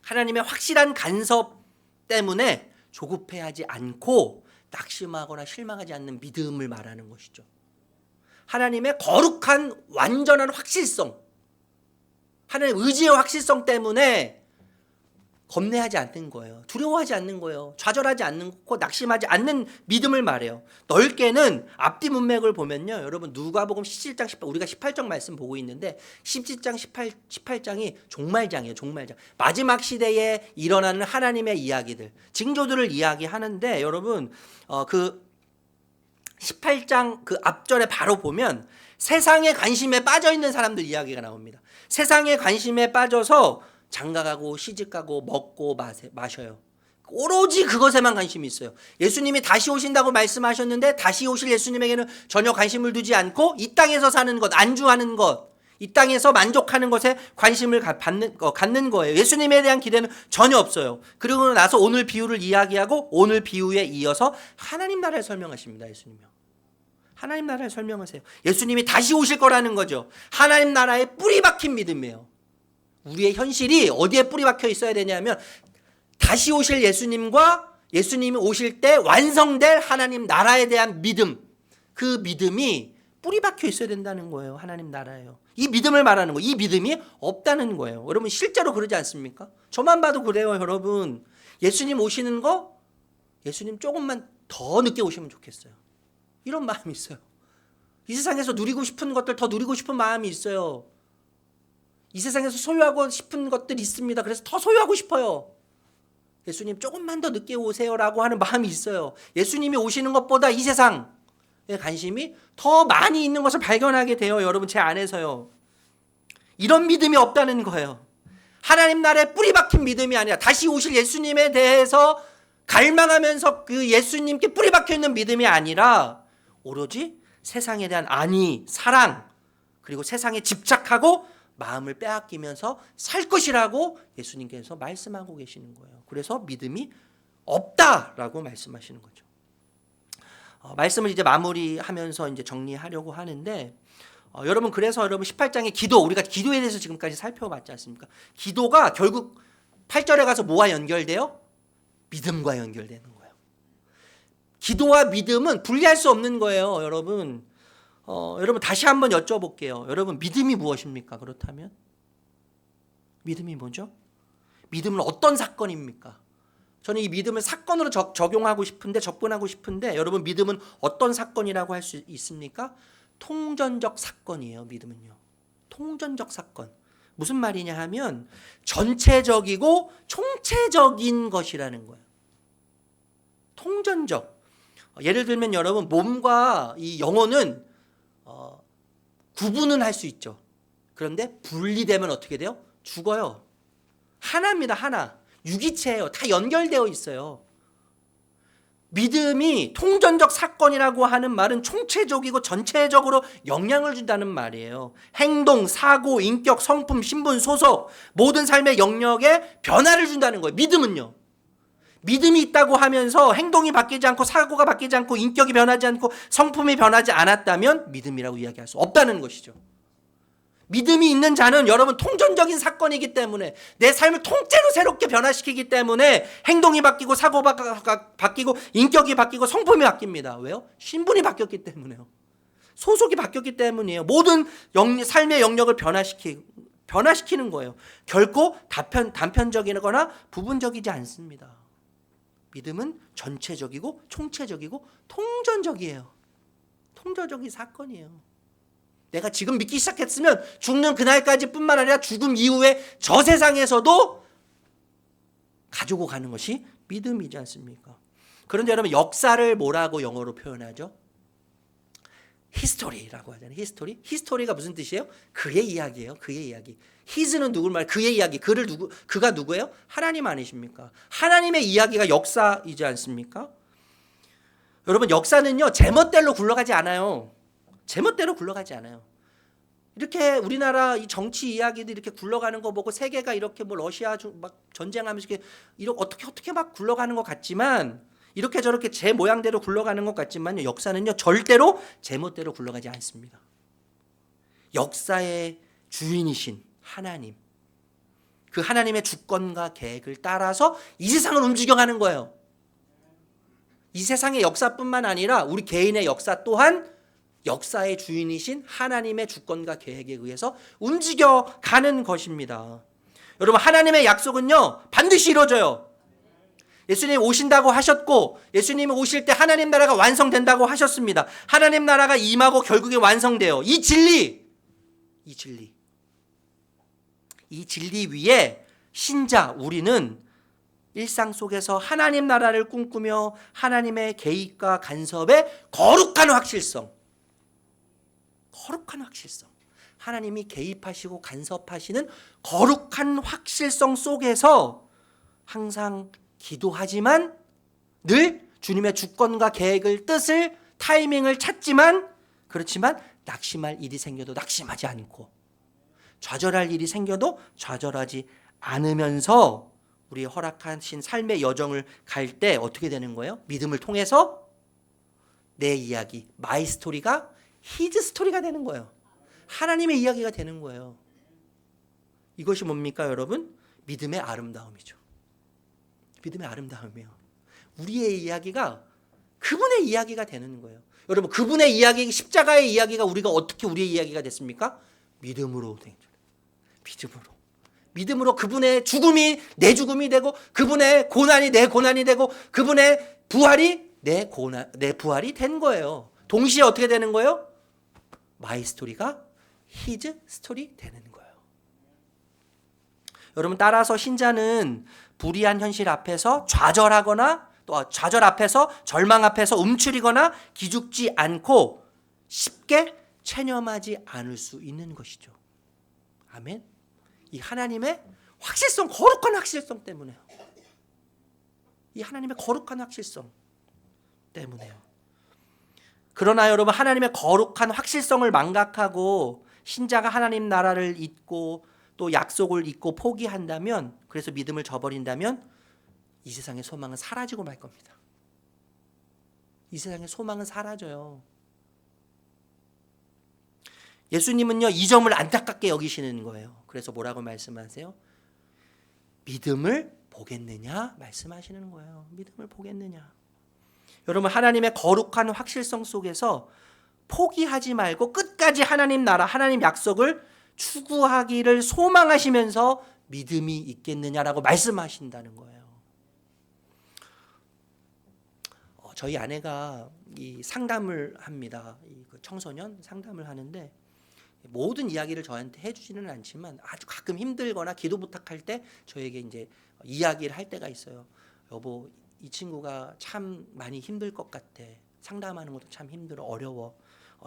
하나님의 확실한 간섭 때문에 조급해하지 않고 낙심하거나 실망하지 않는 믿음을 말하는 것이죠. 하나님의 거룩한 완전한 확실성, 하나님의 의지의 확실성 때문에 겁내하지 않는 거예요. 두려워하지 않는 거예요. 좌절하지 않는 거, 낙심하지 않는 믿음을 말해요. 넓게는 앞뒤 문맥을 보면요, 여러분 누가복음 17장 18, 우리가 18장 말씀 보고 있는데 17장 18장이 종말장이에요. 종말장. 마지막 시대에 일어나는 하나님의 이야기들, 징조들을 이야기하는데 여러분 그 18장 그 앞절에 바로 보면 세상의 관심에 빠져 있는 사람들 이야기가 나옵니다. 세상의 관심에 빠져서 장가가고 시집가고 먹고 마셔요. 오로지 그것에만 관심이 있어요. 예수님이 다시 오신다고 말씀하셨는데 다시 오실 예수님에게는 전혀 관심을 두지 않고 이 땅에서 사는 것, 안주하는 것, 이 땅에서 만족하는 것에 관심을 갖는 거예요. 예수님에 대한 기대는 전혀 없어요. 그리고 나서 오늘 비유를 이야기하고 오늘 비유에 이어서 하나님 나라를 설명하십니다. 예수님이요. 하나님 나라를 설명하세요. 예수님이 다시 오실 거라는 거죠. 하나님 나라에 뿌리 박힌 믿음이에요. 우리의 현실이 어디에 뿌리 박혀 있어야 되냐면 다시 오실 예수님과 예수님이 오실 때 완성될 하나님 나라에 대한 믿음, 그 믿음이 뿌리 박혀 있어야 된다는 거예요. 하나님 나라예요. 이 믿음을 말하는 거예요. 이 믿음이 없다는 거예요. 여러분 실제로 그러지 않습니까? 저만 봐도 그래요. 여러분 예수님 오시는 거, 예수님 조금만 더 늦게 오시면 좋겠어요. 이런 마음이 있어요. 이 세상에서 누리고 싶은 것들 더 누리고 싶은 마음이 있어요. 이 세상에서 소유하고 싶은 것들이 있습니다. 그래서 더 소유하고 싶어요. 예수님 조금만 더 늦게 오세요라고 하는 마음이 있어요. 예수님이 오시는 것보다 이 세상에 관심이 더 많이 있는 것을 발견하게 돼요. 여러분 제 안에서요. 이런 믿음이 없다는 거예요. 하나님 나라에 뿌리 박힌 믿음이 아니라 다시 오실 예수님에 대해서 갈망하면서 그 예수님께 뿌리 박혀 있는 믿음이 아니라 오로지 세상에 대한 안위, 사랑, 그리고 세상에 집착하고 마음을 빼앗기면서 살 것이라고 예수님께서 말씀하고 계시는 거예요. 그래서 믿음이 없다라고 말씀하시는 거죠. 말씀을 이제 마무리하면서 이제 정리하려고 하는데 여러분, 그래서 여러분 18장의 기도, 우리가 기도에 대해서 지금까지 살펴봤지 않습니까? 기도가 결국 8절에 가서 뭐와 연결돼요? 믿음과 연결되는 거예요. 기도와 믿음은 분리할 수 없는 거예요. 여러분 여러분 다시 한번 여쭤볼게요. 여러분 믿음이 무엇입니까? 그렇다면 믿음이 뭐죠? 믿음은 어떤 사건입니까? 저는 이 믿음을 사건으로 적용하고 싶은데, 접근하고 싶은데, 여러분 믿음은 어떤 사건이라고 할 수 있습니까? 통전적 사건이에요. 믿음은요. 통전적 사건. 무슨 말이냐 하면 전체적이고 총체적인 것이라는 거예요. 통전적. 예를 들면 여러분 몸과 이 영혼은 구분은 할 수 있죠. 그런데 분리되면 어떻게 돼요? 죽어요. 하나입니다. 하나. 유기체예요. 다 연결되어 있어요. 믿음이 통전적 사건이라고 하는 말은 총체적이고 전체적으로 영향을 준다는 말이에요. 행동, 사고, 인격, 성품, 신분, 소속 모든 삶의 영역에 변화를 준다는 거예요. 믿음은요. 믿음이 있다고 하면서 행동이 바뀌지 않고 사고가 바뀌지 않고 인격이 변하지 않고 성품이 변하지 않았다면 믿음이라고 이야기할 수 없다는 것이죠. 믿음이 있는 자는 여러분 통전적인 사건이기 때문에 내 삶을 통째로 새롭게 변화시키기 때문에 행동이 바뀌고 사고가 바뀌고 인격이 바뀌고 성품이 바뀝니다. 왜요? 신분이 바뀌었기 때문에요. 소속이 바뀌었기 때문이에요. 모든 삶의 영역을 변화시키는 거예요. 결코 단편적이거나 부분적이지 않습니다. 믿음은 전체적이고 총체적이고 통전적이에요. 통전적인 사건이에요. 내가 지금 믿기 시작했으면 죽는 그날까지 뿐만 아니라 죽음 이후에 저 세상에서도 가지고 가는 것이 믿음이지 않습니까? 그런데 여러분 역사를 뭐라고 영어로 표현하죠? 히스토리라고 하잖아요. 히스토리가 무슨 뜻이에요? 그의 이야기예요. 그의 이야기. 히즈는 누굴 말? 그의 이야기. 그가 누구예요? 하나님 아니십니까? 하나님의 이야기가 역사이지 않습니까? 여러분 역사는요 제멋대로 굴러가지 않아요. 제멋대로 굴러가지 않아요. 이렇게 우리나라 이 정치 이야기도 이렇게 굴러가는 거 보고 세계가 이렇게 뭐 러시아 막 전쟁하면서 이렇게 어떻게 막 굴러가는 것 같지만 이렇게 저렇게 제 모양대로 굴러가는 것 같지만 역사는요 절대로 제멋대로 굴러가지 않습니다. 역사의 주인이신 하나님, 그 하나님의 주권과 계획을 따라서 이 세상을 움직여가는 거예요. 이 세상의 역사뿐만 아니라 우리 개인의 역사 또한 역사의 주인이신 하나님의 주권과 계획에 의해서 움직여가는 것입니다. 여러분 하나님의 약속은요 반드시 이루어져요. 예수님 오신다고 하셨고 예수님이 오실 때 하나님 나라가 완성된다고 하셨습니다. 하나님 나라가 임하고 결국에 완성돼요. 이 진리 위에 신자 우리는 일상 속에서 하나님 나라를 꿈꾸며 하나님의 개입과 간섭의 거룩한 확실성, 하나님이 개입하시고 간섭하시는 거룩한 확실성 속에서 항상 기도하지만 늘 주님의 주권과 계획을 뜻을 타이밍을 찾지만 그렇지만 낙심할 일이 생겨도 낙심하지 않고 좌절할 일이 생겨도 좌절하지 않으면서 우리 허락하신 삶의 여정을 갈 때 어떻게 되는 거예요? 믿음을 통해서 내 이야기, 마이 스토리가 히즈 스토리가 되는 거예요. 하나님의 이야기가 되는 거예요. 이것이 뭡니까 여러분? 믿음의 아름다움이죠. 믿음의 아름다움이에요. 우리의 이야기가 그분의 이야기가 되는 거예요. 여러분 그분의 이야기, 십자가의 이야기가 우리가 어떻게 우리의 이야기가 됐습니까? 믿음으로 된 거예요. 믿음으로 그분의 죽음이 내 죽음이 되고 그분의 고난이 내 고난이 되고 그분의 부활이 내 부활이 된 거예요. 동시에 어떻게 되는 거예요? 마이 스토리가 히즈 스토리 되는 거예요. 여러분 따라서 신자는 불의한 현실 앞에서 좌절하거나 또 좌절 앞에서 절망 앞에서 움츠리거나 기죽지 않고 쉽게 체념하지 않을 수 있는 것이죠. 아멘. 이 하나님의 확실성, 거룩한 확실성 때문에요. 이 하나님의 거룩한 확실성 때문에요. 그러나 여러분 하나님의 거룩한 확실성을 망각하고 신자가 하나님 나라를 잊고 또 약속을 잊고 포기한다면 그래서 믿음을 저버린다면 이 세상의 소망은 사라지고 말 겁니다. 이 세상의 소망은 사라져요. 예수님은요 이 점을 안타깝게 여기시는 거예요. 그래서 뭐라고 말씀하세요? 믿음을 보겠느냐 말씀하시는 거예요. 믿음을 보겠느냐. 여러분 하나님의 거룩한 확실성 속에서 포기하지 말고 끝까지 하나님 나라, 하나님 약속을 추구하기를 소망하시면서 믿음이 있겠느냐라고 말씀하신다는 거예요. 저희 아내가 이 상담을 합니다. 이 청소년 상담을 하는데 모든 이야기를 저한테 해주지는 않지만 아주 가끔 힘들거나 기도 부탁할 때 저에게 이제 이야기를 할 때가 있어요. 여보, 이 친구가 참 많이 힘들 것 같아. 상담하는 것도 참 힘들어, 어려워.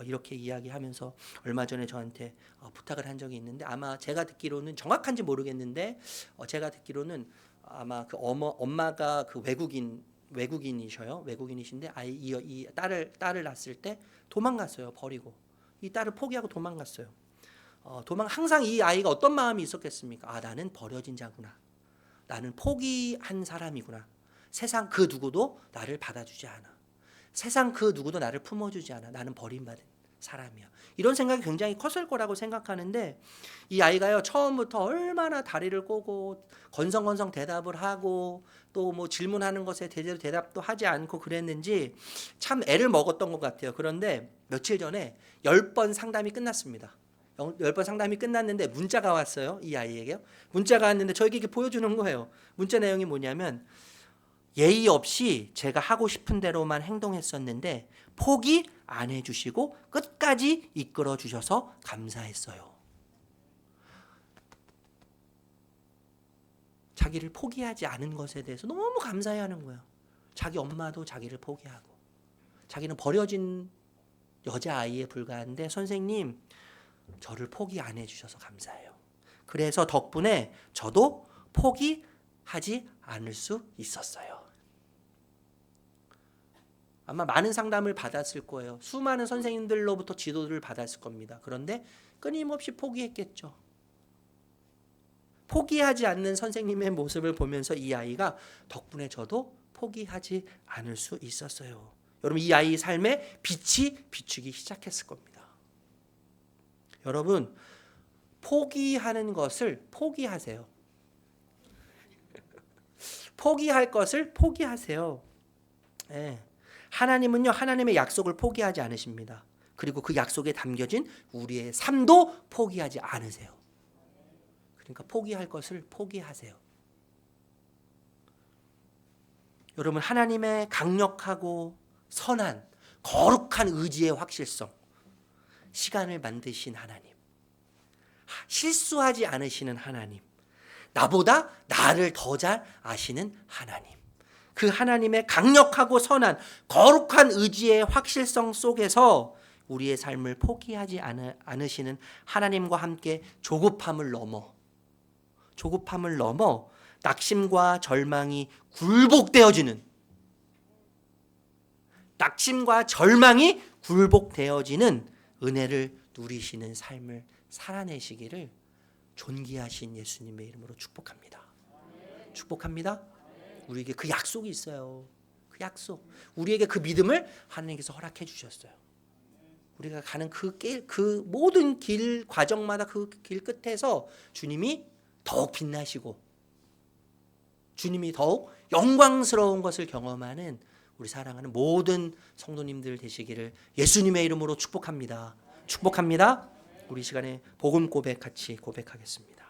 이렇게 이야기하면서 얼마 전에 저한테 부탁을 한 적이 있는데 아마 제가 듣기로는 정확한지 모르겠는데 제가 듣기로는 아마 그 엄마가 그 외국인이셔요. 외국인이신데 이 딸을 낳았을 때 도망갔어요. 버리고 이 딸을 포기하고 도망갔어요. 항상 이 아이가 어떤 마음이 있었겠습니까? 나는 버려진 자구나. 나는 포기한 사람이구나. 세상 그 누구도 나를 받아주지 않아. 세상 그 누구도 나를 품어주지 않아. 나는 버림받은 사람이야. 이런 생각이 굉장히 컸을 거라고 생각하는데 이 아이가요 처음부터 얼마나 다리를 꼬고 건성건성 대답을 하고 또 뭐 질문하는 것에 제대로 대답도 하지 않고 그랬는지 참 애를 먹었던 것 같아요. 그런데 며칠 전에 10번 상담이 끝났습니다. 10번 상담이 끝났는데 문자가 왔어요. 이 아이에게요. 문자가 왔는데 저에게 이렇게 보여주는 거예요. 문자 내용이 뭐냐면 예의 없이 제가 하고 싶은 대로만 행동했었는데 포기 안 해주시고 끝까지 이끌어 주셔서 감사했어요. 자기를 포기하지 않은 것에 대해서 너무 감사해하는 거예요. 자기 엄마도 자기를 포기하고 자기는 버려진 여자아이에 불과한데 선생님 저를 포기 안 해주셔서 감사해요. 그래서 덕분에 저도 포기하지 않을 수 있었어요. 아마 많은 상담을 받았을 거예요. 수많은 선생님들로부터 지도를 받았을 겁니다. 그런데 끊임없이 포기했겠죠. 포기하지 않는 선생님의 모습을 보면서 이 아이가 덕분에 저도 포기하지 않을 수 있었어요. 여러분 이 아이 삶에 빛이 비추기 시작했을 겁니다. 여러분 포기하는 것을 포기하세요. 포기할 것을 포기하세요. 네. 하나님은요 하나님의 약속을 포기하지 않으십니다. 그리고 그 약속에 담겨진 우리의 삶도 포기하지 않으세요. 그러니까 포기할 것을 포기하세요. 여러분 하나님의 강력하고 선한 거룩한 의지의 확실성, 시간을 만드신 하나님, 실수하지 않으시는 하나님, 나보다 나를 더 잘 아시는 하나님, 그 하나님의 강력하고 선한 거룩한 의지의 확실성 속에서 우리의 삶을 포기하지 않으시는 하나님과 함께 조급함을 넘어 낙심과 절망이 굴복되어지는 은혜를 누리시는 삶을 살아내시기를 존귀하신 예수님의 이름으로 축복합니다. 축복합니다. 우리에게 그 약속이 있어요. 그 약속. 우리에게 그 믿음을 하나님께서 허락해 주셨어요. 우리가 가는 그 모든 길 과정마다 그 길 끝에서 주님이 더욱 빛나시고 주님이 더욱 영광스러운 것을 경험하는 우리 사랑하는 모든 성도님들 되시기를 예수님의 이름으로 축복합니다. 축복합니다. 우리 시간에 복음 고백 같이 고백하겠습니다.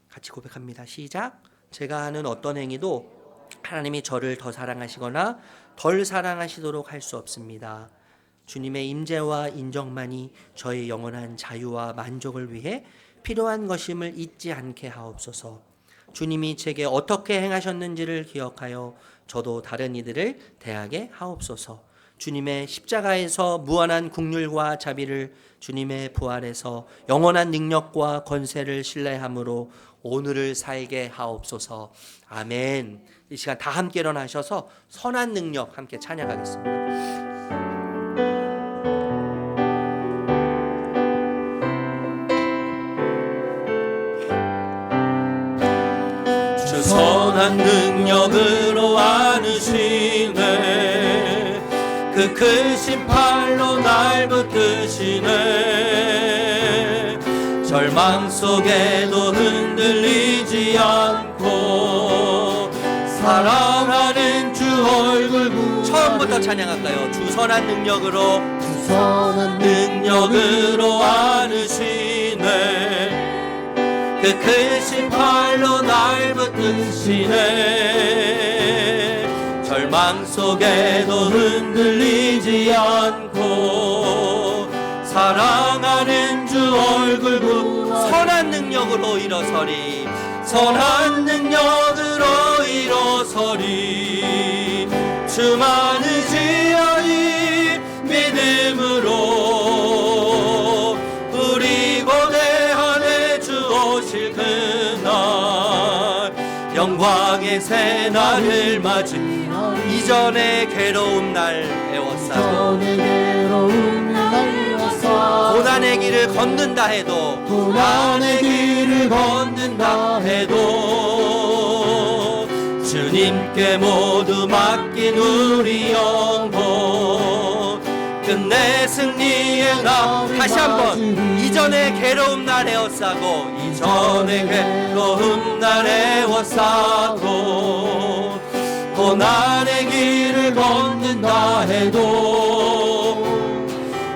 같이 고백합니다. 시작. 제가 하는 어떤 행위도 하나님이 저를 더 사랑하시거나 덜 사랑하시도록 할 수 없습니다. 주님의 임재와 인정만이 저의 영원한 자유와 만족을 위해 필요한 것임을 잊지 않게 하옵소서. 주님이 제게 어떻게 행하셨는지를 기억하여 저도 다른 이들을 대하게 하옵소서. 주님의 십자가에서 무한한 긍휼과 자비를 주님의 부활에서 영원한 능력과 권세를 신뢰함으로 오늘을 살게 하옵소서. 아멘. 이 시간 다 함께 일어나셔서 선한 능력 함께 찬양하겠습니다. 주 선한 능력으로 안으시네. 그 크신 팔로 날 붙드시네. 절망 속에도 흔들리지 않고 사랑하는 주 얼굴 처음부터 찬양할까요? 주 선한 능력으로 안으시네. 그 크신 팔로 날 붙드시네. 절망 속에도 흔들리지 않고 사랑하는 주 얼굴 선한 능력으로 일어서리. 선한 능력으로 일어서리. 주만 의지하리. 믿음으로 우리 고대하네 주 오실 그날 영광의 새날을 맞이 이전의 괴로운 날 애워싸고 고난의 길을 걷는다 해도 고난의 길을 걷는다 해도 주 주님께 모두 맡긴 우리 영혼 끝내 승리의 날. 다시 한번 이전의 괴로움 날 에워싸고 이전의 괴로움 날 에워싸고 고난의 길을 걷는다 해도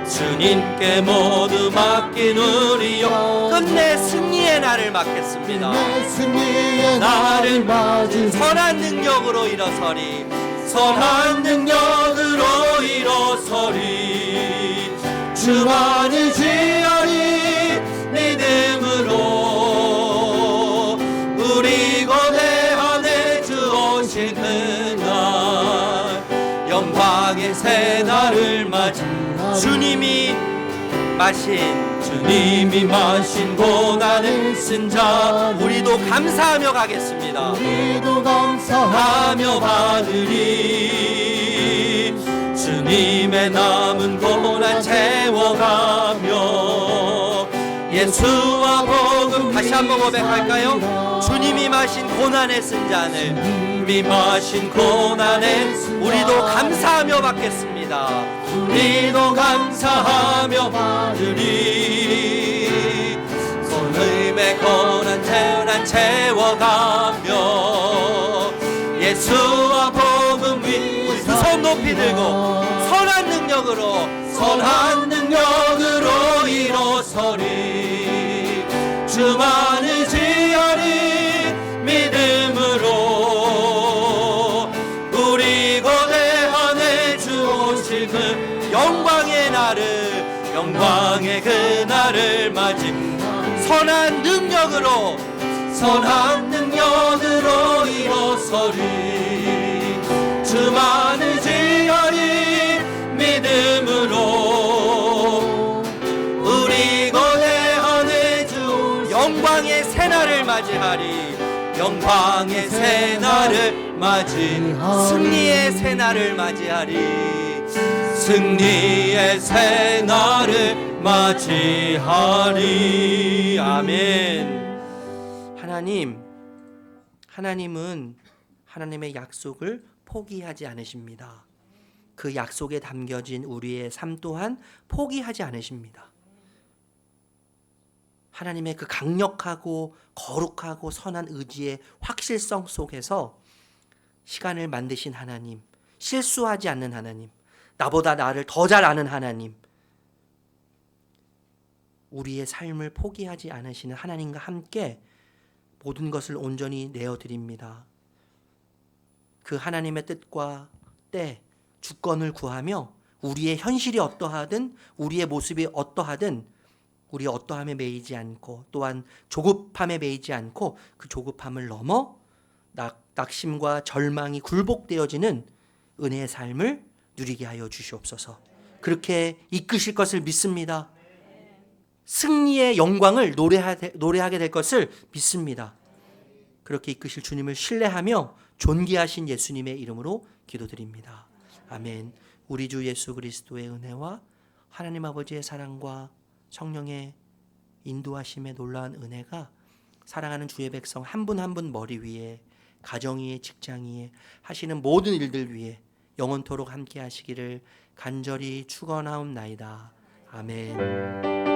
주님께 모두 맡긴 우리 영 끝내 승리의 날을 맡겠습니다. 내 승리의 날을 맞이 선한 능력으로 일어서리 선한 능력으로 일어서리 주만을 지어리 믿음으로 우리 거대한 주 오실 그날 영광의 새날을 맞이 주님이 마신 고난을 쓴 자 우리도 감사하며 가겠습니다. 우리도 감사하며 하며 받으리 주님의 남은 고난 채워가며 예수와 복음 다시 한번 고백할까요? 주님이 마신 고난의 쓴 잔을 주님이 마신 고난에 우리도 감사하며 받겠습니다. 우리도 감사하며 받으리 손님의 고난 채워가며 예수와 복음 위 두 손 높이 들고 선한 능력으로 일어서리 주만을 지어리 믿음으로 우리 거대한 주 오실 그 영광의 그날을 맞이 선한 능력으로 일어서리 주만을 지어리 믿음으로 우리 거대한 주 영광의 새날을 맞이하리 영광의 새날을 승리의 새날을 맞이하리 승리의 새날을 맞이하리. 아멘. 하나님은 하나님의 약속을 포기하지 않으십니다. 그 약속에 담겨진 우리의 삶 또한 포기하지 않으십니다. 하나님의 그 강력하고 거룩하고 선한 의지의 확실성 속에서 시간을 만드신 하나님, 실수하지 않는 하나님, 나보다 나를 더 잘 아는 하나님, 우리의 삶을 포기하지 않으시는 하나님과 함께 모든 것을 온전히 내어드립니다. 그 하나님의 뜻과 때, 주권을 구하며 우리의 현실이 어떠하든 우리의 모습이 어떠하든 우리 어떠함에 매이지 않고 또한 조급함에 매이지 않고 그 조급함을 넘어 낙심과 절망이 굴복되어지는 은혜의 삶을 누리게 하여 주시옵소서. 그렇게 이끄실 것을 믿습니다. 승리의 영광을 노래하게 될 것을 믿습니다. 그렇게 이끄실 주님을 신뢰하며 존귀하신 예수님의 이름으로 기도드립니다. 아멘. 우리 주 예수 그리스도의 은혜와 하나님 아버지의 사랑과 성령의 인도하심의 놀라운 은혜가 사랑하는 주의 백성 한 분 한 분 머리 위에 가정 위에 직장 위에 하시는 모든 일들 위에 영원토록 함께 하시기를 간절히 축원하옵나이다. 아멘.